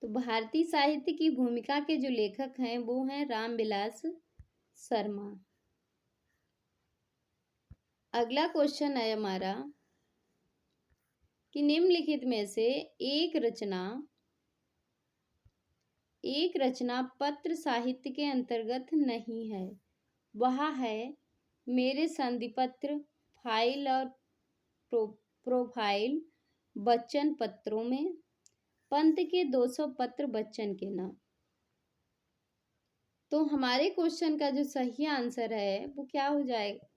तो भारतीय साहित्य की भूमिका के जो लेखक हैं वो हैं रामविलास शर्मा। अगला क्वेश्चन है हमारा कि निम्नलिखित में से एक रचना पत्र साहित्य के अंतर्गत नहीं है। वह है मेरे संधिपत्र, फाइल और प्रोफाइल बच्चन पत्रों में, पंत के 200 पत्र बच्चन के नाम। तो हमारे क्वेश्चन का जो सही आंसर है वो क्या हो जाएगा?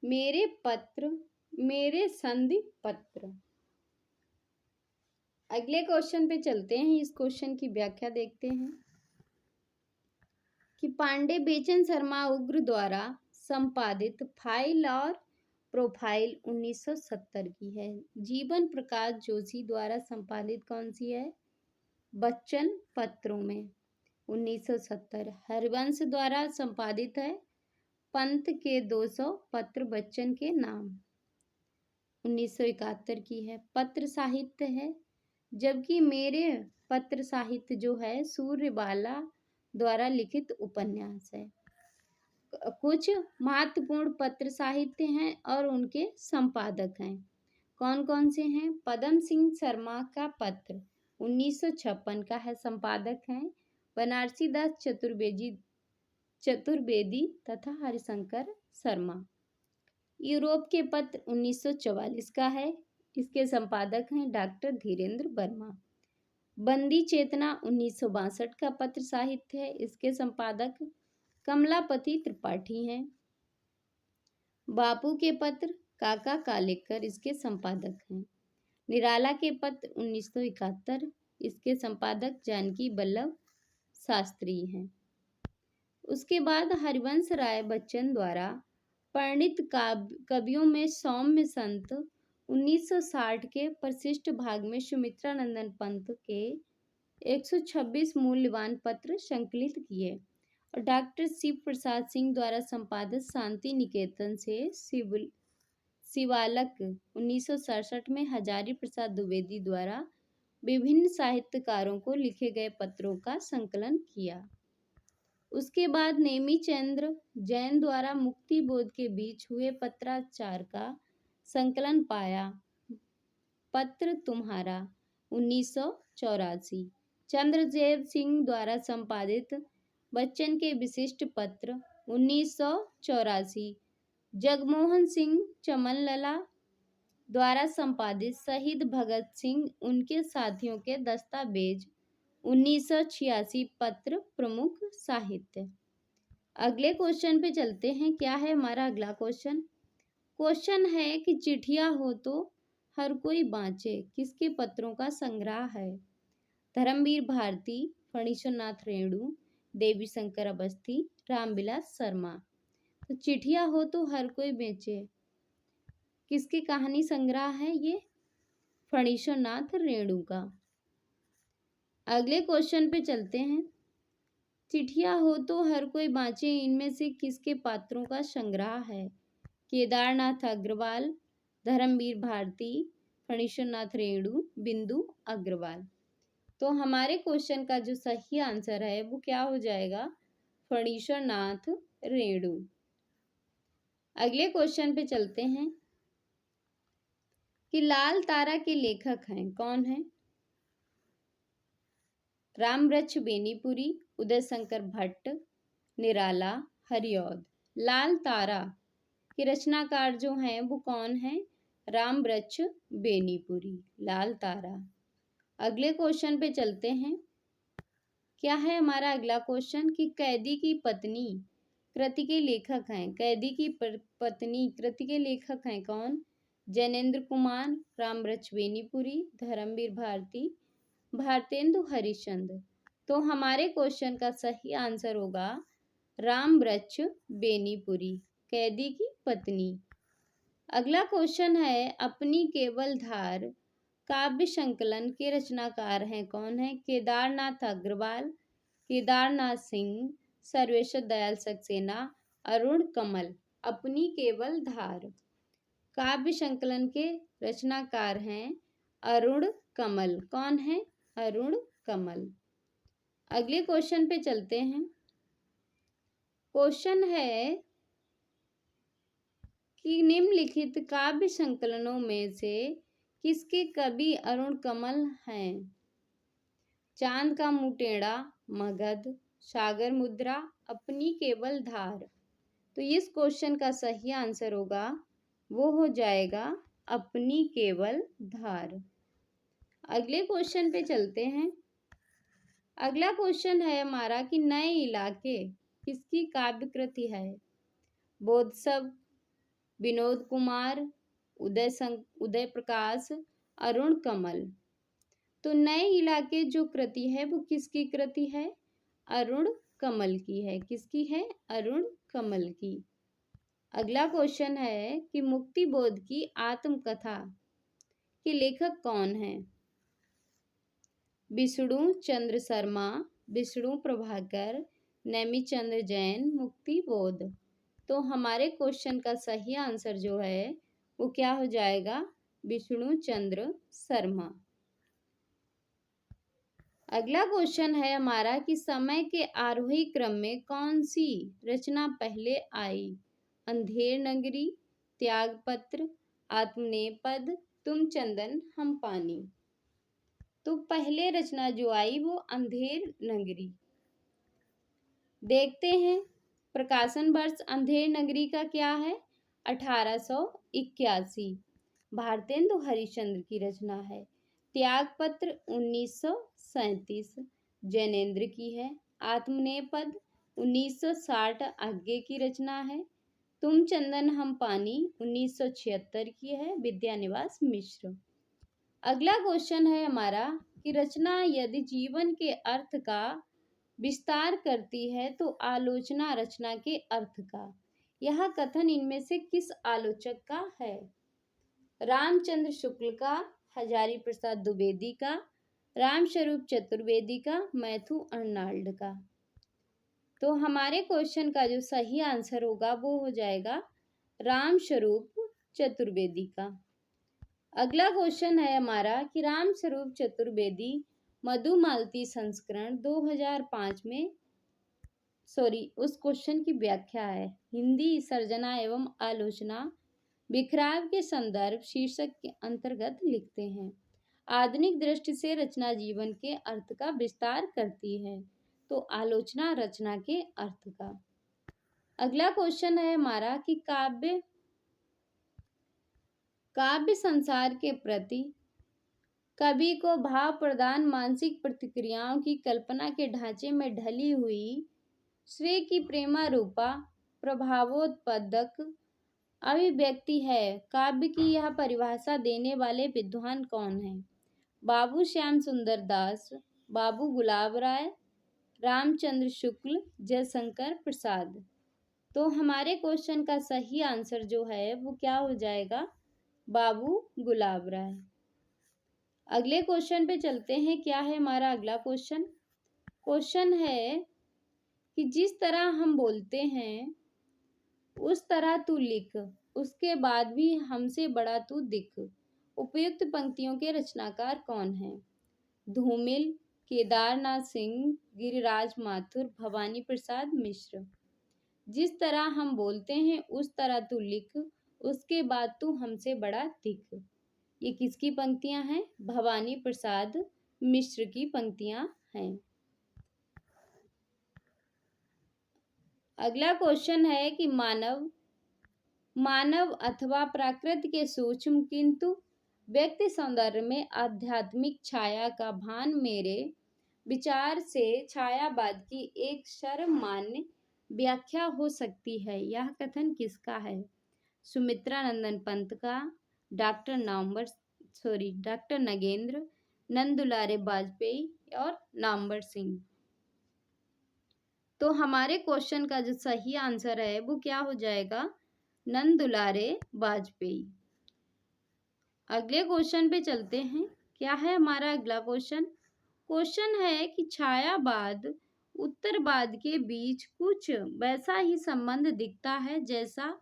मेरे पत्र, मेरे संधि पत्र। अगले क्वेश्चन पे चलते हैं। इस क्वेश्चन की व्याख्या देखते हैं कि पांडे बेचन शर्मा उग्र द्वारा संपादित फाइल और प्रोफाइल 1970 की है। जीवन प्रकाश जोशी द्वारा संपादित कौन सी है? बच्चन पत्रों में 1970। हरिवंश द्वारा संपादित है पंत के 200 पत्र बच्चन के नाम 1971 की है। पत्र साहित्य है, जबकि मेरे पत्र साहित्य जो है सूर्यबाला द्वारा लिखित उपन्यास है। कुछ महत्वपूर्ण पत्र साहित्य हैं और उनके संपादक हैं। कौन कौन से हैं? पदम सिंह शर्मा का पत्र 1956 का है, संपादक हैं बनारसी दास चतुर्वेदी तथा हरिशंकर शर्मा। यूरोप के पत्र 1944 का है, इसके संपादक हैं डॉक्टर धीरेन्द्र वर्मा। बंदी चेतना 1962 का पत्र साहित्य है, इसके संपादक कमलापति त्रिपाठी हैं। बापू के पत्र काका कालेकर इसके संपादक हैं। निराला के पत्र 1971, इसके संपादक जानकी वल्लभ शास्त्री हैं। उसके बाद हरिवंश राय बच्चन द्वारा परिणित कवियों में सौम्य संत 1960 के परिशिष्ट भाग में सुमित्रानंदन पंत के 126 मूल्यवान पत्र संकलित किए और डॉक्टर शिव प्रसाद सिंह द्वारा संपादित शांति निकेतन से शिवालक 1967 में हजारी प्रसाद द्विवेदी द्वारा विभिन्न साहित्यकारों को लिखे गए पत्रों का संकलन किया। उसके बाद नेमी चंद्र जैन द्वारा मुक्ति बोध के बीच हुए पत्राचार का संकलन पाया। पत्र तुम्हारा 1984। चंद्रदेव सिंह द्वारा संपादित बच्चन के विशिष्ट पत्र 1984। जगमोहन सिंह चमनलाला द्वारा संपादित शहीद भगत सिंह उनके साथियों के दस्तावेज 1986 पत्र प्रमुख साहित्य। अगले क्वेश्चन पे चलते हैं। क्या है हमारा अगला क्वेश्चन? क्वेश्चन है कि चिट्ठियां हो तो हर कोई बाँचे किसके पत्रों का संग्रह है? धर्मवीर भारती, फणीश्वरनाथ रेणु, देवी शंकर अवस्थी, रामविलास शर्मा। तो चिट्ठियां हो तो हर कोई बेचे किसकी कहानी संग्रह है? ये फणीश्वरनाथ रेणु का। अगले क्वेश्चन पे चलते हैं। चिट्ठियां हो तो हर कोई बाँचे इनमें से किसके पात्रों का संग्रह है? केदारनाथ अग्रवाल, धर्मवीर भारती, फणीश्वरनाथ रेणु, बिंदु अग्रवाल। तो हमारे क्वेश्चन का जो सही आंसर है वो क्या हो जाएगा? फणीश्वरनाथ रेणु। अगले क्वेश्चन पे चलते हैं कि लाल तारा के लेखक हैं कौन है? रामवृक्ष बेनीपुरी, उदय शंकर भट्ट, निराला, हरिऔध। लाल तारा के रचनाकार जो हैं वो कौन है? रामवृक्ष बेनीपुरी। लाल तारा। अगले क्वेश्चन पे चलते हैं। क्या है हमारा अगला क्वेश्चन कि कैदी की पत्नी कृति के लेखक हैं। कैदी की पत्नी कृति के लेखक हैं कौन? जैनेन्द्र कुमार, रामवृक्ष बेनीपुरी, धर्मवीर भारती, भारतेंदु हरिश्चंद्र। तो हमारे क्वेश्चन का सही आंसर होगा रामवृक्ष बेनीपुरी, कैदी की पत्नी। अगला क्वेश्चन है अपनी केवल धार काव्य संकलन के रचनाकार हैं कौन है? केदारनाथ अग्रवाल, केदारनाथ सिंह, सर्वेश्वर दयाल सक्सेना, अरुण कमल। अपनी केवल धार काव्य संकलन के रचनाकार हैं अरुण कमल। कौन है? अरुण कमल। अगले क्वेश्चन पे चलते हैं। क्वेश्चन है कि निम्नलिखित काव्य संकलनों में से किसके कवि अरुण कमल हैं? चांद का मुंह टेढ़ा, मगध, सागर मुद्रा, अपनी केवल धार। तो इस क्वेश्चन का सही आंसर होगा, वो हो जाएगा अपनी केवल धार। अगले क्वेश्चन पे चलते हैं। अगला क्वेश्चन है हमारा कि नए इलाके किसकी काव्य कृति है? बोधसव, विनोद कुमार, उदय प्रकाश, अरुण कमल। तो नए इलाके जो कृति है वो किसकी कृति है? अरुण कमल की है। किसकी है? अरुण कमल की। अगला क्वेश्चन है कि मुक्ति बोध की आत्मकथा के लेखक कौन है? विष्णु चंद्र शर्मा, विष्णु प्रभाकर, नेमी चंद्र जैन, मुक्ति बोध। तो हमारे क्वेश्चन का सही आंसर जो है वो क्या हो जाएगा? विष्णु चंद्र शर्मा। अगला क्वेश्चन है हमारा कि समय के आरोही क्रम में कौन सी रचना पहले आई? अंधेर नगरी, त्यागपत्र, आत्मनेपद, तुम चंदन हम पानी। तो पहले रचना जो आई वो अंधेर नगरी। देखते हैं प्रकाशन वर्ष अंधेर नगरी का क्या है? 1881। भारतेंदु हरिश्चंद्र की रचना है। त्यागपत्र 1937 जैनेन्द्र की है। आत्मनेपद 1960 आगे की रचना है। तुम चंदन हम पानी 1976 की है, विद्यानिवास मिश्र। अगला क्वेश्चन है हमारा कि रचना यदि जीवन के अर्थ का विस्तार करती है तो आलोचना रचना के अर्थ का। यह कथन इनमें से किस आलोचक का है? रामचंद्र शुक्ल का, हजारी प्रसाद द्विवेदी का, रामस्वरूप चतुर्वेदी का, मैथ्यू अर्नाल्ड का। तो हमारे क्वेश्चन का जो सही आंसर होगा वो हो जाएगा रामस्वरूप चतुर्वेदी का। अगला क्वेश्चन है हमारा कि रामस्वरूप चतुर्वेदी मधुमालती संस्करण 2005 में उस क्वेश्चन की व्याख्या है। हिंदी सर्जना एवं आलोचना बिखराव के संदर्भ शीर्षक के अंतर्गत लिखते हैं। आधुनिक दृष्टि से रचना जीवन के अर्थ का विस्तार करती है। तो आलोचना रचना के अर्थ का। अगला क्वेश्चन है हमारा कि काव्य संसार के प्रति कवि को भाव प्रदान मानसिक प्रतिक्रियाओं की कल्पना के ढांचे में ढली हुई श्रेय की प्रेमा रूपा प्रभावोत्पादक अभिव्यक्ति है। काव्य की यह परिभाषा देने वाले विद्वान कौन हैं? बाबू श्याम सुंदर दास, बाबू गुलाब राय, रामचंद्र शुक्ल, जयशंकर प्रसाद। तो हमारे क्वेश्चन का सही आंसर जो है वो क्या हो जाएगा? बाबू गुलाब राय। अगले क्वेश्चन पे चलते हैं। क्या है हमारा अगला क्वेश्चन? क्वेश्चन है कि जिस तरह हम बोलते हैं उस तरह तू लिख, उसके बाद भी हमसे बड़ा तू दिख। उपयुक्त पंक्तियों के रचनाकार कौन हैं? धूमिल, केदारनाथ सिंह, गिरिराज माथुर, भवानी प्रसाद मिश्र। जिस तरह हम बोलते हैं उस तरह तू लिख, उसके बाद तू हमसे बड़ा दिख। ये किसकी पंक्तियां हैं? भवानी प्रसाद मिश्र की पंक्तियां हैं। अगला क्वेश्चन है कि मानव अथवा प्रकृति के सूक्ष्म किंतु व्यक्ति सौंदर्य में आध्यात्मिक छाया का भान मेरे विचार से छायावाद की एक सर्वमान्य व्याख्या हो सकती है। यह कथन किसका है? सुमित्रा नंदन पंत का, डॉक्टर नगेंद्र, नंदुलारे वाजपेयी और नामवर सिंह। तो हमारे क्वेश्चन का जो सही आंसर है वो क्या हो जाएगा? नंदुलारे वाजपेयी। अगले क्वेश्चन पे चलते हैं। क्या है हमारा अगला क्वेश्चन? क्वेश्चन है कि छायावाद उत्तरवाद के बीच कुछ वैसा ही संबंध दिखता है जैसा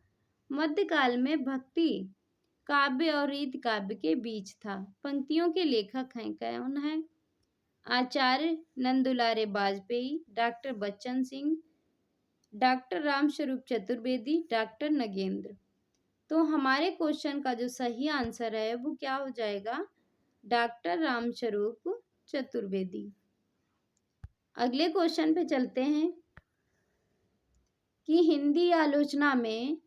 मध्यकाल में भक्ति काव्य और रीत काव्य के बीच था। पंक्तियों के लेखक हैं कौन है? Acharya Nandulare Vajpeyi, doctor Bachchan Singh, doctor Ramswaroop Chaturvedi, doctor Nagendra. तो हमारे क्वेश्चन का जो सही आंसर है वो क्या हो जाएगा? डॉक्टर रामस्वरूप चतुर्वेदी। अगले क्वेश्चन पे चलते हैं कि हिंदी आलोचना में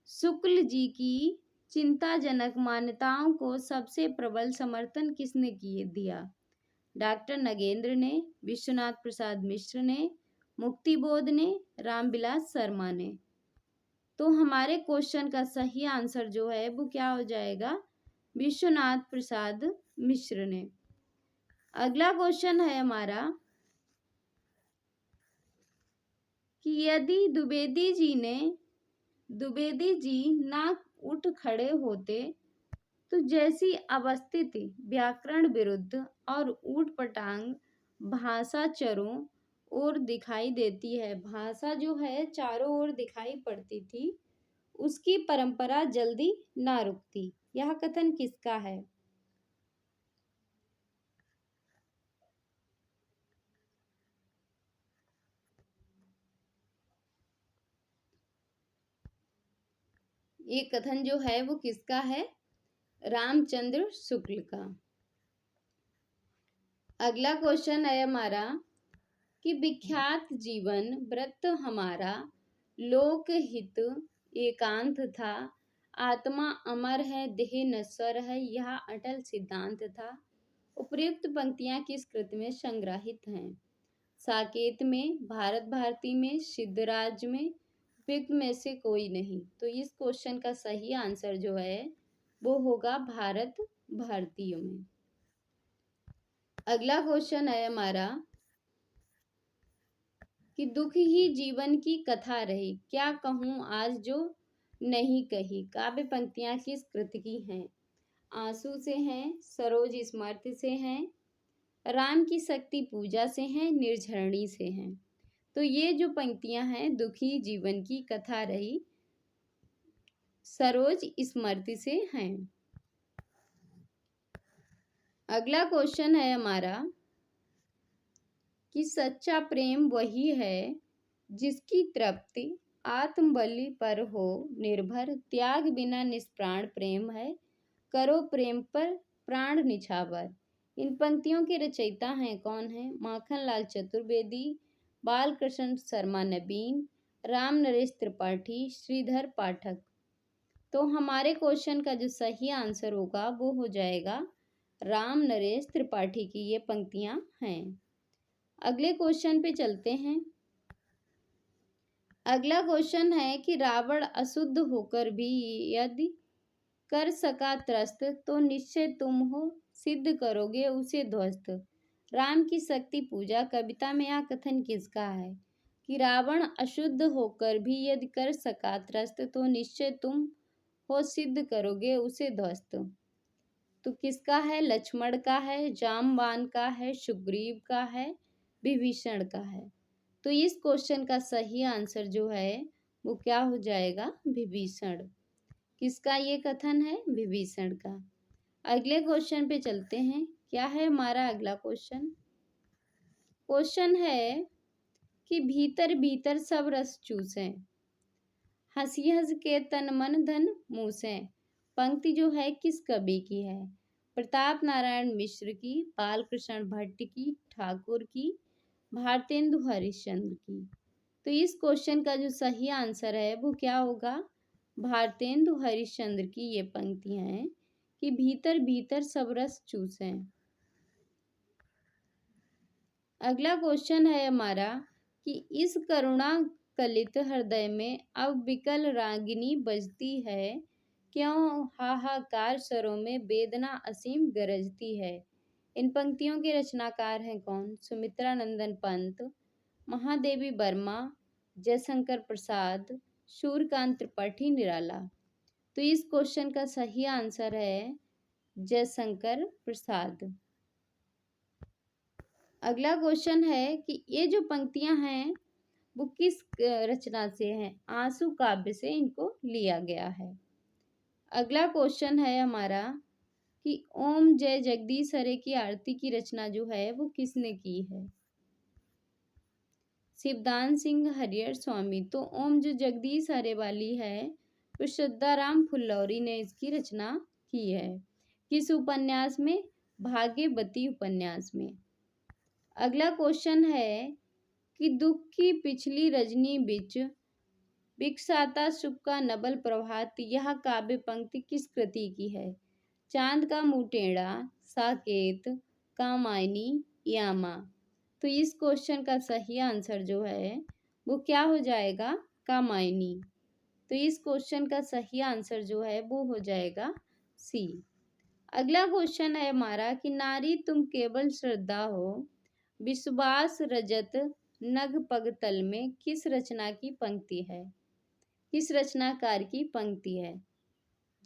शुक्ल जी की चिंताजनक मान्यताओं को सबसे प्रबल समर्थन किसने दिया? डॉक्टर नगेंद्र ने, विश्वनाथ प्रसाद मिश्र ने, मुक्तिबोध ने, रामविलास शर्मा ने। तो हमारे क्वेश्चन का सही आंसर जो है वो क्या हो जाएगा? विश्वनाथ प्रसाद मिश्र ने। अगला क्वेश्चन है हमारा कि यदि द्विवेदी जी ना उठ खड़े होते तो जैसी अवस्थित व्याकरण विरुद्ध और ऊट पटांग भाषा चारों ओर दिखाई देती है, भाषा जो है चारों ओर दिखाई पड़ती थी, उसकी परंपरा जल्दी ना रुकती। यह कथन किसका है? ये कथन जो है वो किसका है? रामचंद्र शुक्ल का। अगला क्वेश्चन है हमारा कि विख्यात जीवन व्रत हमारा लोकहित एकांत था, आत्मा अमर है देह नश्वर है, यह अटल सिद्धांत था। उपर्युक्त पंक्तियां किस कृति में संग्रहित हैं? साकेत में, भारत भारती में, सिद्धराज में, उपयुक्त में से कोई नहीं। तो इस क्वेश्चन का सही आंसर जो है वो होगा भारत भारतीयों में। अगला क्वेश्चन है हमारा कि दुख ही जीवन की कथा रही, क्या कहूँ आज जो नहीं कही। काव्य पंक्तियां किस कृति की हैं? आंसू से हैं, सरोज स्मृति से हैं, राम की शक्ति पूजा से हैं, निर्झरणी से हैं। तो ये जो पंक्तियां हैं दुखी जीवन की कथा रही, सरोज स्मृति से हैं। अगला क्वेश्चन है हमारा कि सच्चा प्रेम वही है जिसकी तृप्ति आत्मबलि पर हो निर्भर, त्याग बिना निष्प्राण प्रेम है, करो प्रेम पर प्राण निछावर। इन पंक्तियों के रचयिता हैं कौन है? माखनलाल चतुर्वेदी, बालकृष्ण शर्मा नवीन, राम नरेश त्रिपाठी, श्रीधर पाठक। तो हमारे क्वेश्चन का जो सही आंसर होगा वो हो जाएगा राम नरेश त्रिपाठी की ये पंक्तियां हैं। अगले क्वेश्चन पे चलते हैं। अगला क्वेश्चन है कि रावण अशुद्ध होकर भी यदि कर सका त्रस्त तो निश्चय तुम हो सिद्ध करोगे उसे ध्वस्त। राम की शक्ति पूजा कविता में यह कथन किसका है कि रावण अशुद्ध होकर भी यदि कर सका त्रस्त तो निश्चय तुम हो सिद्ध करोगे उसे ध्वस्त। तो किसका है? लक्ष्मण का है, जामवान का है, सुग्रीव का है, विभीषण का है। तो इस क्वेश्चन का सही आंसर जो है वो क्या हो जाएगा? विभीषण। किसका ये कथन है? विभीषण का। अगले क्वेश्चन पे चलते हैं। क्या है हमारा अगला क्वेश्चन? क्वेश्चन है कि भीतर भीतर सब रस चूसें, हंसी हंस के तन मन धन मूसें। पंक्ति जो है किस कवि की है? प्रताप नारायण मिश्र की, बालकृष्ण भट्ट की, ठाकुर की, भारतेंदु हरिश्चंद्र की। तो इस क्वेश्चन का जो सही आंसर है वो क्या होगा? भारतेंदु हरिश्चंद्र की ये पंक्तियां हैं कि भीतर भीतर सब रस चूसें। अगला क्वेश्चन है हमारा कि इस करुणा कलित हृदय में अब विकल रागिनी बजती है, क्यों हाहाकार स्वरों में वेदना असीम गरजती है। इन पंक्तियों के रचनाकार हैं कौन? सुमित्रा नंदन पंत, महादेवी वर्मा, जयशंकर प्रसाद, सूर्यकांत त्रिपाठी निराला। तो इस क्वेश्चन का सही आंसर है जयशंकर प्रसाद। अगला क्वेश्चन है कि ये जो पंक्तियां हैं वो किस रचना से हैं? आंसू काव्य से इनको लिया गया है। अगला क्वेश्चन है हमारा कि ओम जय जगदीश हरे की आरती की रचना जो है वो किसने की है? शिवदान सिंह हरिहर स्वामी। तो ओम जो जगदीश हरे वाली है तो श्रद्धाराम फुल्लौरी ने इसकी रचना की है। किस उपन्यास में? भाग्यवती उपन्यास में। अगला क्वेश्चन है कि दुख की पिछली रजनी बिच बिकसाता सुख का नबल प्रभात, यह काव्य पंक्ति किस कृति की है? चांद का मुंह टेढ़ा, साकेत, कामायनी, यामा। तो इस क्वेश्चन का सही आंसर जो है वो क्या हो जाएगा? कामायनी। तो इस क्वेश्चन का सही आंसर जो है वो हो जाएगा सी। अगला क्वेश्चन है हमारा कि नारी तुम केवल श्रद्धा हो, विश्वास रजत नग पग तल में किस रचना की पंक्ति है? किस रचनाकार की पंक्ति है?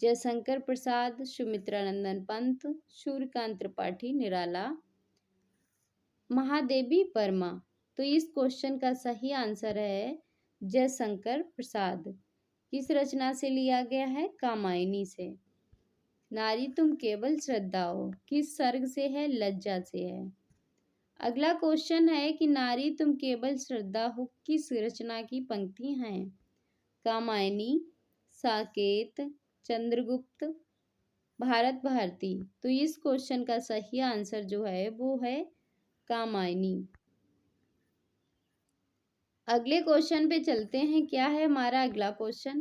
जयशंकर प्रसाद, सुमित्रानंदन पंत, सूर्यकांत त्रिपाठी, निराला, महादेवी वर्मा। तो इस क्वेश्चन का सही आंसर है जयशंकर प्रसाद। किस रचना से लिया गया है? कामायनी से। नारी तुम केवल श्रद्धा हो किस सर्ग से है? लज्जा से है। अगला क्वेश्चन है कि नारी तुम केवल श्रद्धा हो किस रचना की पंक्ति हैं? कामायनी, साकेत, चंद्रगुप्त, भारत भारती। तो इस क्वेश्चन का सही आंसर जो है वो है कामायनी। अगले क्वेश्चन पे चलते हैं। क्या है हमारा अगला क्वेश्चन?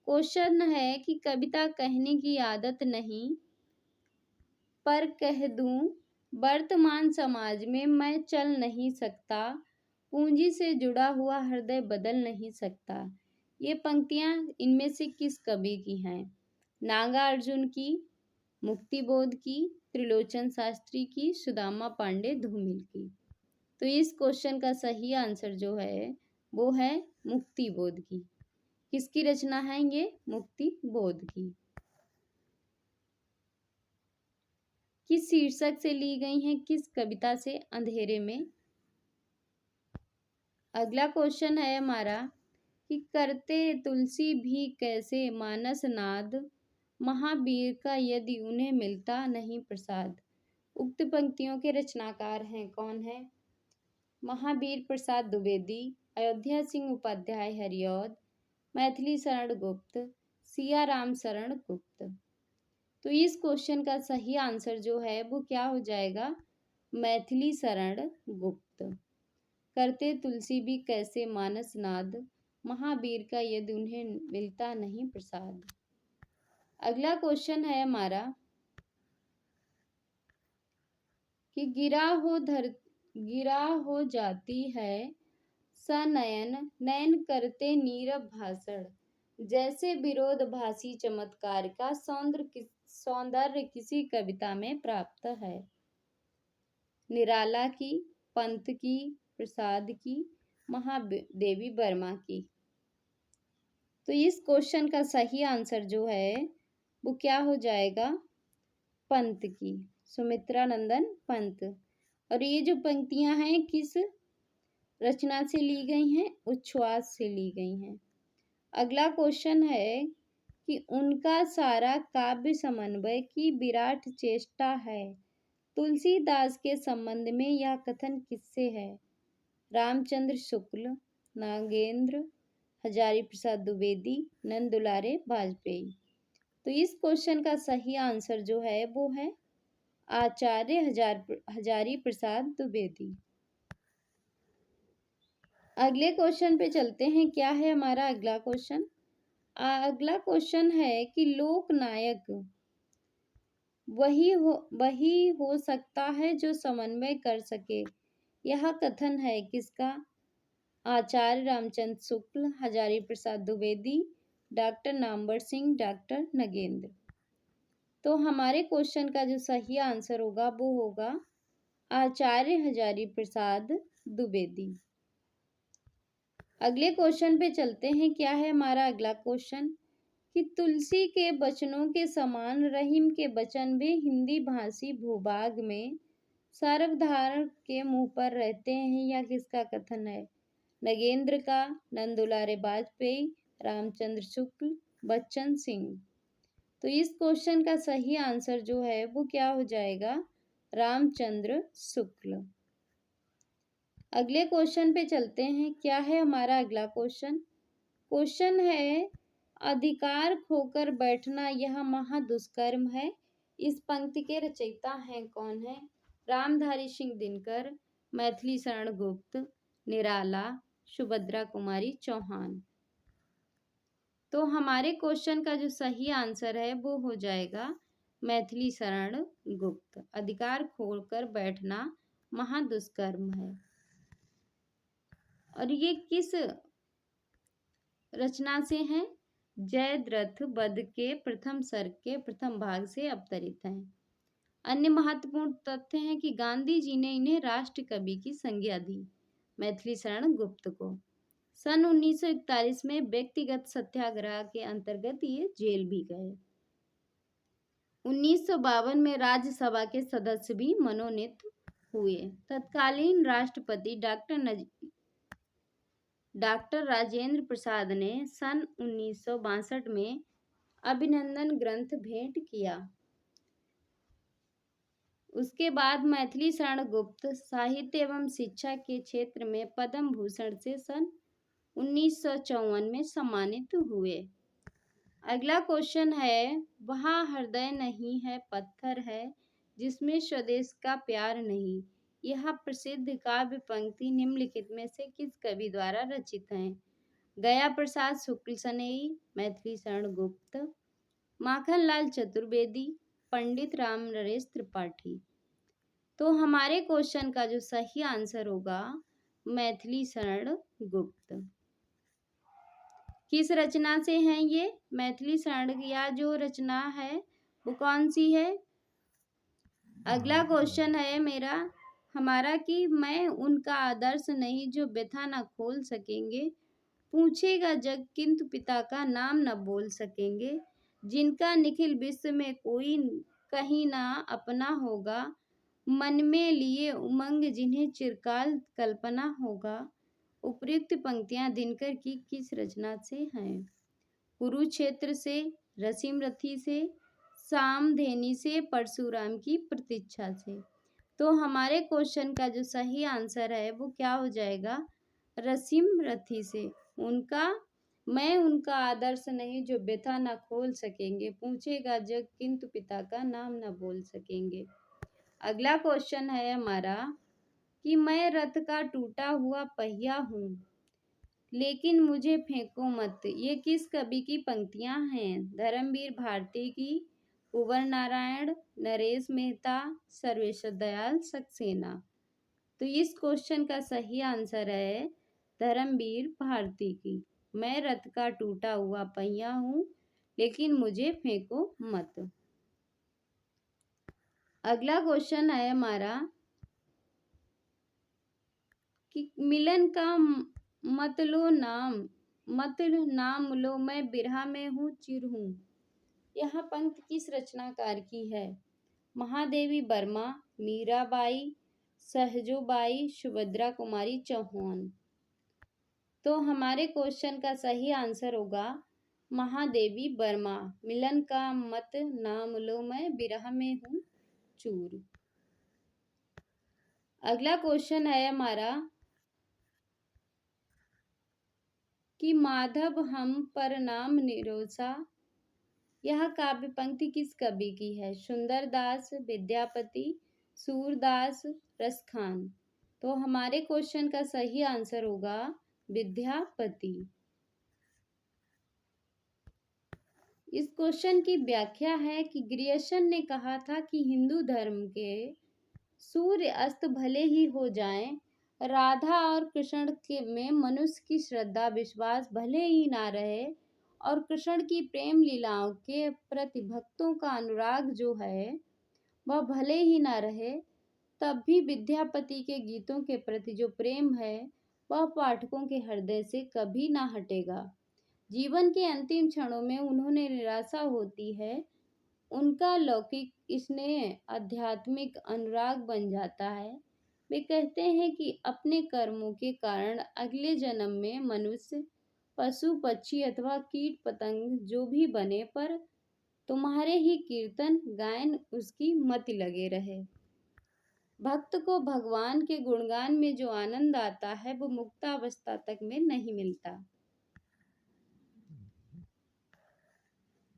क्वेश्चन है कि कविता कहने की आदत नहीं, पर कह दूं वर्तमान समाज में मैं चल नहीं सकता, पूंजी से जुड़ा हुआ हृदय बदल नहीं सकता। ये पंक्तियां इनमें से किस कवि की हैं? नागार्जुन की, मुक्तिबोध की, त्रिलोचन शास्त्री की, सुदामा पांडे धूमिल की। तो इस क्वेश्चन का सही आंसर जो है वो है मुक्तिबोध की। किसकी रचना है ये? मुक्तिबोध की। किस शीर्षक से ली गई हैं? किस कविता से? अंधेरे में। अगला क्वेश्चन है हमारा कि करते तुलसी भी कैसे मानस नाद, महावीर का यदि उन्हें मिलता नहीं प्रसाद। उक्त पंक्तियों के रचनाकार हैं कौन है? महावीर प्रसाद द्विवेदी, अयोध्या सिंह उपाध्याय हरिऔध, मैथिली शरण गुप्त, सिया राम शरण गुप्त। तो इस क्वेश्चन का सही आंसर जो है वो क्या हो जाएगा? मैथिली शरण गुप्त। करते तुलसी भी कैसे मानस नाद, महावीर का यदि उन्हें मिलता नहीं प्रसाद। अगला क्वेश्चन है हमारा कि गिरा हो जाती है सनयन, नयन करते नीरव भाषण, जैसे विरोधभासी चमत्कार का सौंदर्य किसी कविता में प्राप्त है? निराला की, पंत की, प्रसाद की, महादेवी वर्मा की। तो इस क्वेश्चन का सही आंसर जो है वो क्या हो जाएगा? पंत की, सुमित्रानंदन पंत। और ये जो पंक्तियां हैं किस रचना से ली गई हैं? उच्छ्वास से ली गई हैं। अगला क्वेश्चन है कि उनका सारा काव्य समन्वय की विराट चेष्टा है, तुलसीदास के संबंध में यह कथन किससे है? रामचंद्र शुक्ल, नागेंद्र, हजारी प्रसाद द्विवेदी, नंद दुलारे वाजपेयी। तो इस क्वेश्चन का सही आंसर जो है वो है आचार्य हजारी प्रसाद द्विवेदी। अगले क्वेश्चन पे चलते हैं। क्या है हमारा अगला क्वेश्चन? अगला क्वेश्चन है कि लोकनायक वही हो सकता है जो समन्वय कर सके, यह कथन है किसका? आचार्य रामचंद्र शुक्ल, हजारी प्रसाद द्विवेदी, डॉक्टर नामवर सिंह, डॉक्टर नगेंद्र। तो हमारे क्वेश्चन का जो सही आंसर होगा वो होगा आचार्य हजारी प्रसाद द्विवेदी। अगले क्वेश्चन पे चलते हैं। क्या है हमारा अगला क्वेश्चन कि तुलसी के वचनों के समान रहीम के वचन भी हिंदी भाषी भूभाग में सर्वधारण के मुंह पर रहते हैं, या किसका कथन है? नगेंद्र का, नंद दुलारे वाजपेयी, रामचंद्र शुक्ल, बच्चन सिंह। तो इस क्वेश्चन का सही आंसर जो है वो क्या हो जाएगा? रामचंद्र शुक्ल। अगले क्वेश्चन पे चलते हैं। क्या है हमारा अगला क्वेश्चन? क्वेश्चन है अधिकार खोकर बैठना यह महादुष्कर्म है। इस पंक्ति के रचयिता हैं कौन है? रामधारी सिंह दिनकर, मैथिली शरण गुप्त, निराला, सुभद्रा कुमारी चौहान। तो हमारे क्वेश्चन का जो सही आंसर है वो हो जाएगा मैथिली शरण गुप्त। अधिकार खोकर बैठना महादुष्कर्म है। और ये किस रचना से हैं? जयद्रथ वध के प्रथम सर्ग के प्रथम भाग से अवतरित हैं। अन्य महत्वपूर्ण तथ्य हैं कि गांधी जी ने इन्हें राष्ट्र कवि की संज्ञा दी, मैथिली शरण गुप्त को। सन 1941 में व्यक्तिगत सत्याग्रह के अंतर्गत ये जेल भी गए। 1952 में राज्यसभा के सदस्य भी मनोनीत हुए। तत्कालीन राष्ट्रपति डॉक्टर राजेंद्र प्रसाद ने सन 1962 में अभिनंदन ग्रंथ भेंट किया। उसके बाद मैथिली शरण गुप्त साहित्य एवं शिक्षा के क्षेत्र में पद्म भूषण से सन 1954 में सम्मानित हुए। अगला क्वेश्चन है, वहाँ हृदय नहीं है पत्थर है जिसमें स्वदेश का प्यार नहीं। यह प्रसिद्ध काव्य पंक्ति निम्नलिखित में से किस कवि द्वारा रचित है? गया प्रसाद शुक्ल सनेई, मैथिली शरण गुप्त, माखनलाल चतुर्वेदी, पंडित राम नरेश त्रिपाठी। तो हमारे क्वेश्चन का जो सही आंसर होगा मैथिली शरण गुप्त। किस रचना से हैं ये? मैथिली शरण या जो रचना है वो कौन सी है? अगला क्वेश्चन है हमारा कि मैं उनका आदर्श नहीं जो व्यथा न खोल सकेंगे, पूछेगा जग किंतु पिता का नाम न बोल सकेंगे, जिनका निखिल विश्व में कोई कहीं ना अपना होगा, मन में लिए उमंग जिन्हें चिरकाल कल्पना होगा। उपयुक्त पंक्तियां दिनकर की किस रचना से हैं? कुरुक्षेत्र से, रसीमरथी से, सामधेनी से, परशुराम की प्रतीक्षा से। तो हमारे क्वेश्चन का जो सही आंसर है वो क्या हो जाएगा? रसीमरथी से। मैं उनका आदर्श नहीं जो व्यथा न खोल सकेंगे, पूछेगा जग किंतु पिता का नाम न बोल सकेंगे। अगला क्वेश्चन है हमारा कि मैं रथ का टूटा हुआ पहिया हूँ लेकिन मुझे फेंको मत। ये किस कवि की पंक्तियां हैं? धर्मवीर भारती की, कुंवर नारायण, नरेश मेहता, सर्वेश्वर दयाल सक्सेना। तो इस क्वेश्चन का सही आंसर है धर्मवीर भारती की। मैं रथ का टूटा हुआ पहिया हूँ लेकिन मुझे फेंको मत। अगला क्वेश्चन है हमारा कि मिलन का मत नाम लो, मैं बिरहा में हूँ चिर हूँ। यह पंक्ति किस रचनाकार की है? महादेवी वर्मा, मीराबाई, सहजोबाई, सुभद्रा कुमारी चौहान। तो हमारे क्वेश्चन का सही आंसर होगा महादेवी वर्मा। मिलन का मत नाम लो, मैं बिरहा में हूँ चूर। अगला क्वेश्चन है हमारा कि माधव हम पर नाम निरोसा। यह काव्य पंक्ति किस कवि की है? सुंदरदास, विद्यापति, सूरदास, रसखान। तो हमारे क्वेश्चन का सही आंसर होगा विद्यापति। इस क्वेश्चन की व्याख्या है कि ग्रियर्सन ने कहा था कि हिंदू धर्म के सूर्य अस्त भले ही हो जाएं, राधा और कृष्ण के में मनुष्य की श्रद्धा विश्वास भले ही ना रहे और कृष्ण की प्रेम लीलाओं के प्रति भक्तों का अनुराग जो है वह भले ही ना रहे, तब भी विद्यापति के गीतों के प्रति जो प्रेम है वह पाठकों के हृदय से कभी ना हटेगा। जीवन के अंतिम क्षणों में उन्होंने निराशा होती है, उनका लौकिक स्नेह आध्यात्मिक अनुराग बन जाता है। वे कहते हैं कि अपने कर्मों के कारण अगले जन्म में मनुष्य, पशु पक्षी अथवा कीट पतंग जो भी बने, पर तुम्हारे ही कीर्तन गायन उसकी मति लगे रहे। भक्त को भगवान के गुणगान में जो आनंद आता है वो मुक्तावस्था तक में नहीं मिलता।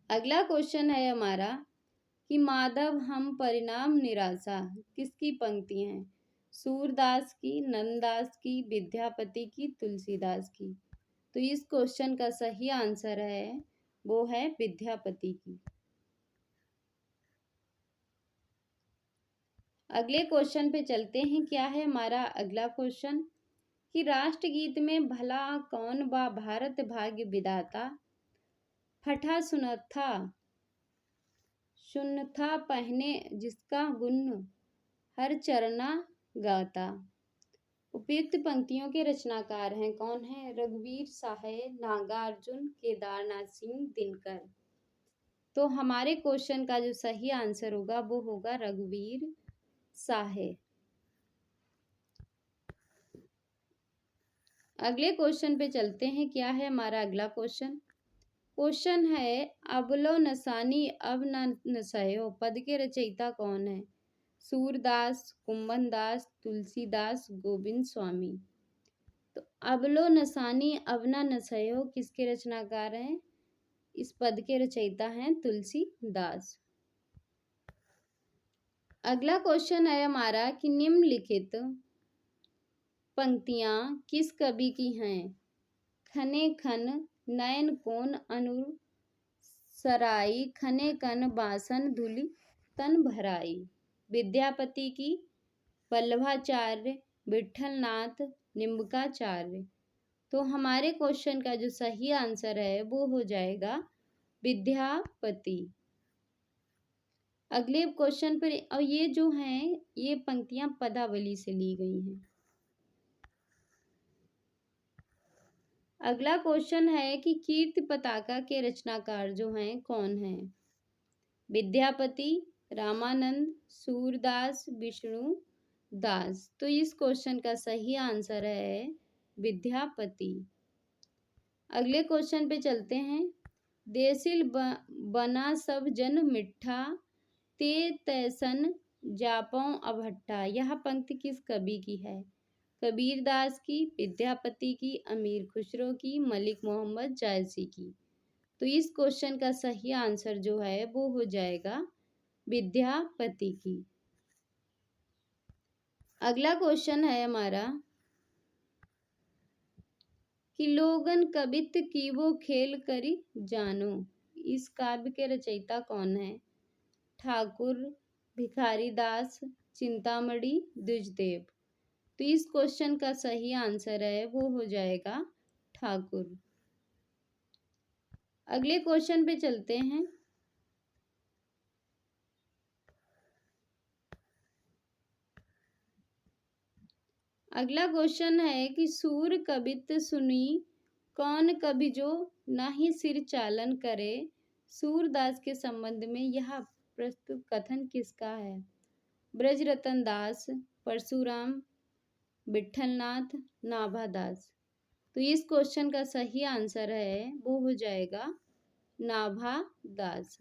अगला क्वेश्चन है हमारा कि माधव हम परिणाम निराशा किसकी पंक्ति हैं? सूरदास की, नंददास की, विद्यापति की, तुलसीदास की। तो इस क्वेश्चन का सही आंसर है वो है विद्यापति की। अगले क्वेश्चन पे चलते हैं। क्या है हमारा अगला क्वेश्चन कि राष्ट्रगीत में भला कौन बा भारत भाग्य विधाता, फटा सुनथा पहने जिसका गुण हर चरना गाता। उपयुक्त पंक्तियों के रचनाकार हैं कौन है? रघुवीर साहे, नागार्जुन, केदारनाथ सिंह, दिनकर। तो हमारे क्वेश्चन का जो सही आंसर होगा वो होगा रघुवीर साहे। अगले क्वेश्चन पे चलते हैं। क्या है हमारा अगला क्वेश्चन? क्वेश्चन है अबलो नसानी अब न नसयो पद के रचयिता कौन है? सूरदास, कुंभनदास, तुलसीदास, गोविंद स्वामी। तो अबलो नसानी अब न नसयो किसके रचनाकार हैं? इस पद के रचयिता हैं तुलसीदास। अगला क्वेश्चन है हमारा कि निम्नलिखित पंक्तियां किस कवि की हैं? खने खन नयन कोन अनुर सराई, खने कन बासन धुलि तन भराई। विद्यापति की, वल्लभाचार्य, विठलनाथ, निम्बकाचार्य। तो हमारे क्वेश्चन का जो सही आंसर है वो हो जाएगा विद्यापति। अगले क्वेश्चन पर और ये जो हैं ये पंक्तियां पदावली से ली गई हैं। अगला क्वेश्चन है कि कीर्ति पताका के रचनाकार जो हैं कौन हैं? विद्यापति, रामानंद, सूरदास, विष्णु दास। तो इस क्वेश्चन का सही आंसर है विद्यापति। अगले क्वेश्चन पे चलते हैं। देसिल बना सब जन मिठा, ते तैसन जापौ अभट्ठा। यह पंक्ति किस कवि की है? कबीरदास की, विद्यापति की, अमीर खुसरो की, मलिक मोहम्मद जायसी की। तो इस क्वेश्चन का सही आंसर जो है वो हो जाएगा विद्यापति की। अगला क्वेश्चन है हमारा कि लोगन कबित की वो खेल करी जानो। इस काव्य के रचयिता कौन है? ठाकुर, भिखारी दास, चिंतामणि, द्विजदेव। तो इस क्वेश्चन का सही आंसर है वो हो जाएगा ठाकुर। अगले क्वेश्चन पे चलते हैं। अगला क्वेश्चन है कि सूर कबित सुनी कौन कवि जो नाही सिर चालन करे। सूरदास के संबंध में यह प्रस्तुत कथन किसका है? ब्रजरतन दास, परशुराम, विठलनाथ, नाभादास। तो इस क्वेश्चन का सही आंसर है वो हो जाएगा नाभादास।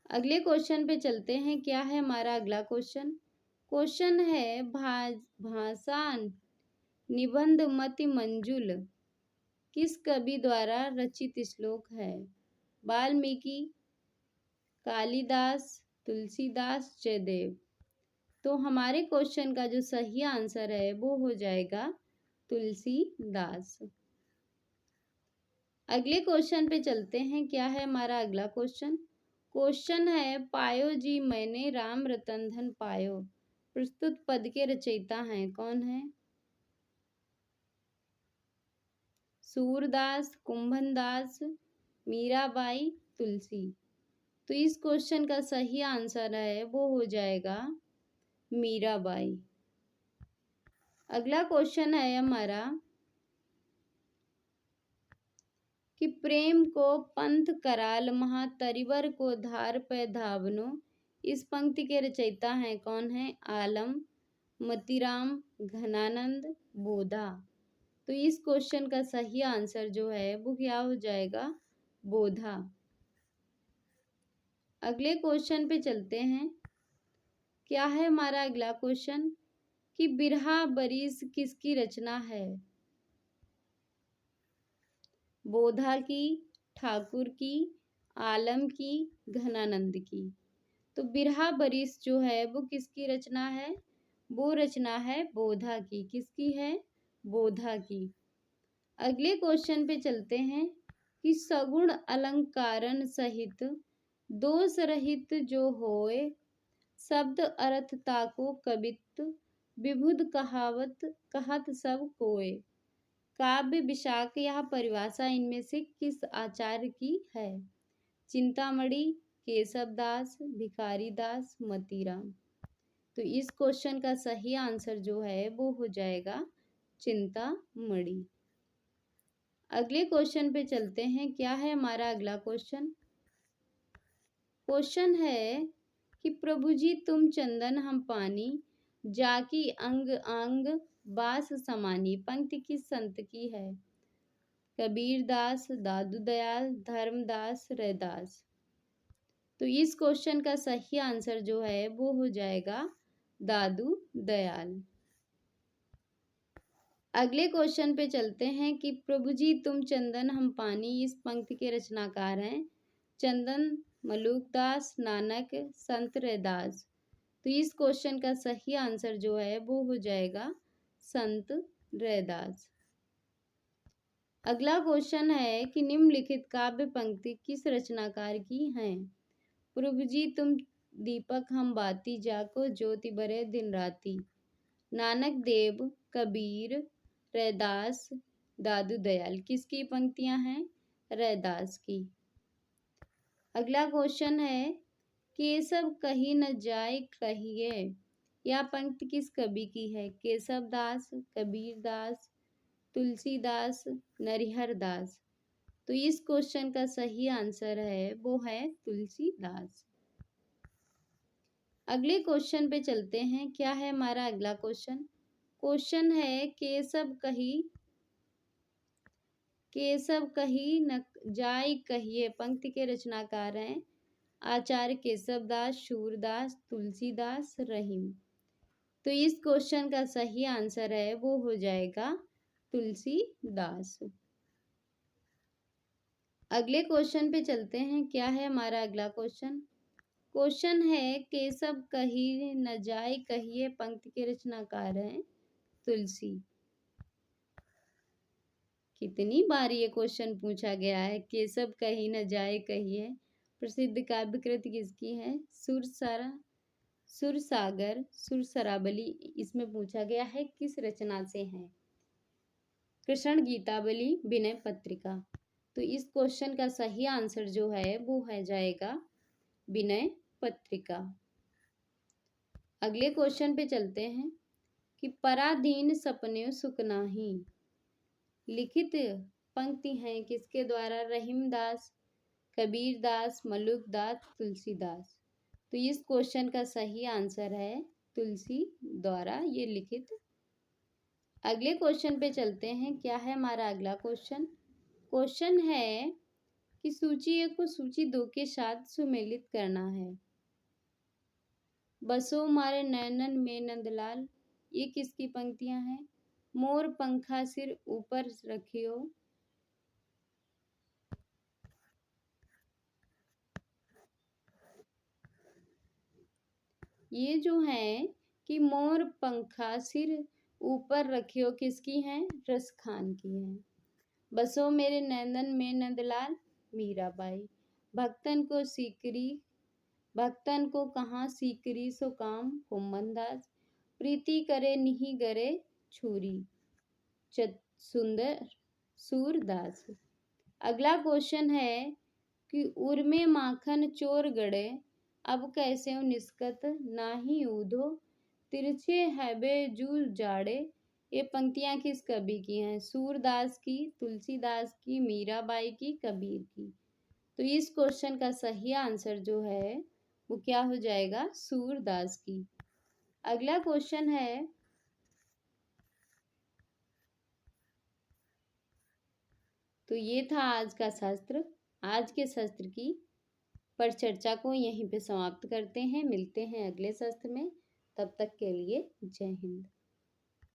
अगले क्वेश्चन पे चलते हैं। क्या है हमारा अगला क्वेश्चन? क्वेश्चन है भाषा निबंध मति मंजुल किस कवि द्वारा रचित श्लोक है? वाल्मीकि, कालिदास, तुलसीदास, जयदेव। तो हमारे क्वेश्चन का जो सही आंसर है वो हो जाएगा तुलसीदास। अगले क्वेश्चन पे चलते हैं। क्या है हमारा अगला क्वेश्चन? क्वेश्चन है पायो जी मैंने राम रतन धन पायो। प्रस्तुत पद के रचयिता हैं कौन है? सूरदास, कुंभनदास, मीराबाई, तुलसी। तो इस क्वेश्चन का सही आंसर है वो हो जाएगा मीराबाई। अगला क्वेश्चन है हमारा कि प्रेम को पंथ कराल महा तरिवर को धार पे धावनो। इस पंक्ति के रचयिता हैं कौन है? आलम, मतीराम, घनानंद, बोधा। तो इस क्वेश्चन का सही आंसर जो है वो क्या हो जाएगा? बोधा। अगले क्वेश्चन पे चलते हैं। क्या है हमारा अगला क्वेश्चन कि बिरहा बरीस किसकी रचना है? बोधा की, ठाकुर की, आलम की, घनानंद की। तो बिरहा बरिस जो है वो किसकी रचना है? वो रचना है बोधा की। किसकी है? बोधा की। अगले क्वेश्चन पे चलते हैं कि सगुण अलंकारन सहित दोष रहित जो होए, शब्द अर्थ ताको कबित विबुध कहावत कहत सब कोय। काव्य विशाख यह परिभाषा इनमें से किस आचार्य की है? चिंतामणि, केशवदास, भिखारी दास, मतीराम। तो इस क्वेश्चन का सही आंसर जो है वो हो जाएगा चिंतामणि। अगले क्वेश्चन पे चलते हैं। क्या है हमारा अगला क्वेश्चन? क्वेश्चन है कि प्रभु जी तुम चंदन हम पानी, जाकी अंग अंग बास समानी। पंक्ति किस संत की है? कबीर दास, दादू दयाल, धर्मदास, रैदास। तो इस क्वेश्चन का सही आंसर जो है वो हो जाएगा दादू दयाल। अगले क्वेश्चन पे चलते हैं कि प्रभु जी तुम चंदन हम पानी, इस पंक्ति के रचनाकार हैं चंदन मलुकदास, नानक, संत रैदास। तो इस क्वेश्चन का सही आंसर जो है वो हो जाएगा संत रैदास। अगला क्वेश्चन है कि निम्नलिखित काव्य पंक्ति किस रचनाकार की हैं? प्रभु जी तुम दीपक हम बाती, जाको ज्योति बरे दिन राती। नानक देव, कबीर, रैदास, दादू दयाल। किसकी पंक्तियां हैं? रैदास की। अगला क्वेश्चन है केशव कही न जाय कहिए, यह पंक्ति किस कवि की है? केशव दास, कबीर दास, तुलसीदास, नरिहर दास। तो इस क्वेश्चन का सही आंसर है वो है तुलसीदास। अगले क्वेश्चन पे चलते हैं। क्या है हमारा अगला क्वेश्चन? क्वेश्चन है केशव कही न जाय कहिए, पंक्ति के रचनाकार हैं आचार्य केशवदास, शूरदास, तुलसीदास, रहीम। तो इस क्वेश्चन का सही आंसर है वो हो जाएगा तुलसीदास। अगले क्वेश्चन पे चलते हैं। क्या है हमारा अगला क्वेश्चन? क्वेश्चन है केशव कही न जाय कहिए, पंक्ति के रचनाकार हैं तुलसी। कितनी बार ये क्वेश्चन पूछा गया है। केशव कही न जाय कहिए प्रसिद्ध काव्य कृति किसकी है? सुरसागर, सुरसरावली। इसमें पूछा गया है किस रचना से है? कृष्ण गीतावली, विनय पत्रिका। तो इस क्वेश्चन का सही आंसर जो है वो है जाएगा विनय पत्रिका। अगले क्वेश्चन पे चलते हैं कि पराधीन सपने सुख नाही, लिखित पंक्ति हैं किसके द्वारा? रहीमदास, कबीरदास, मलुकदास, तुलसीदास। तो इस क्वेश्चन का सही आंसर है तुलसी द्वारा ये लिखित। अगले क्वेश्चन पे चलते हैं। क्या है हमारा अगला क्वेश्चन? क्वेश्चन है कि सूची 1 को सूची 2 के साथ सुमेलित करना है। बसो मारे नैनन में नंदलाल, ये किसकी पंक्तियां हैं? मोर पंखा सिर ऊपर रखियो, ये जो है कि मोर पंखा सिर ऊपर रखियो किसकी हैं? रस खान की है। बसो मेरे नैनन में नंदलाल, मीराबाई। भक्तन को कहाँ सीकरी सो काम, कुम्भनदास। प्रीति करे निहि गरे छुरी, सुंदर सूरदास। अगला क्वेश्चन है कि उर्मे माखन चोर गड़े, अब कैसे निस्कत नाही ऊधो, तिरछे हैबे जू जाड़े। ये पंक्तियां किस कवि की हैं? सूरदास की, तुलसीदास की, मीराबाई की, कबीर की। तो इस क्वेश्चन का सही आंसर जो है वो क्या हो जाएगा? सूरदास की। अगला क्वेश्चन है तो ये था आज का शास्त्र। आज के शास्त्र की पर चर्चा को यहीं पे समाप्त करते हैं। मिलते हैं अगले शास्त्र में। तब तक के लिए जय हिंद।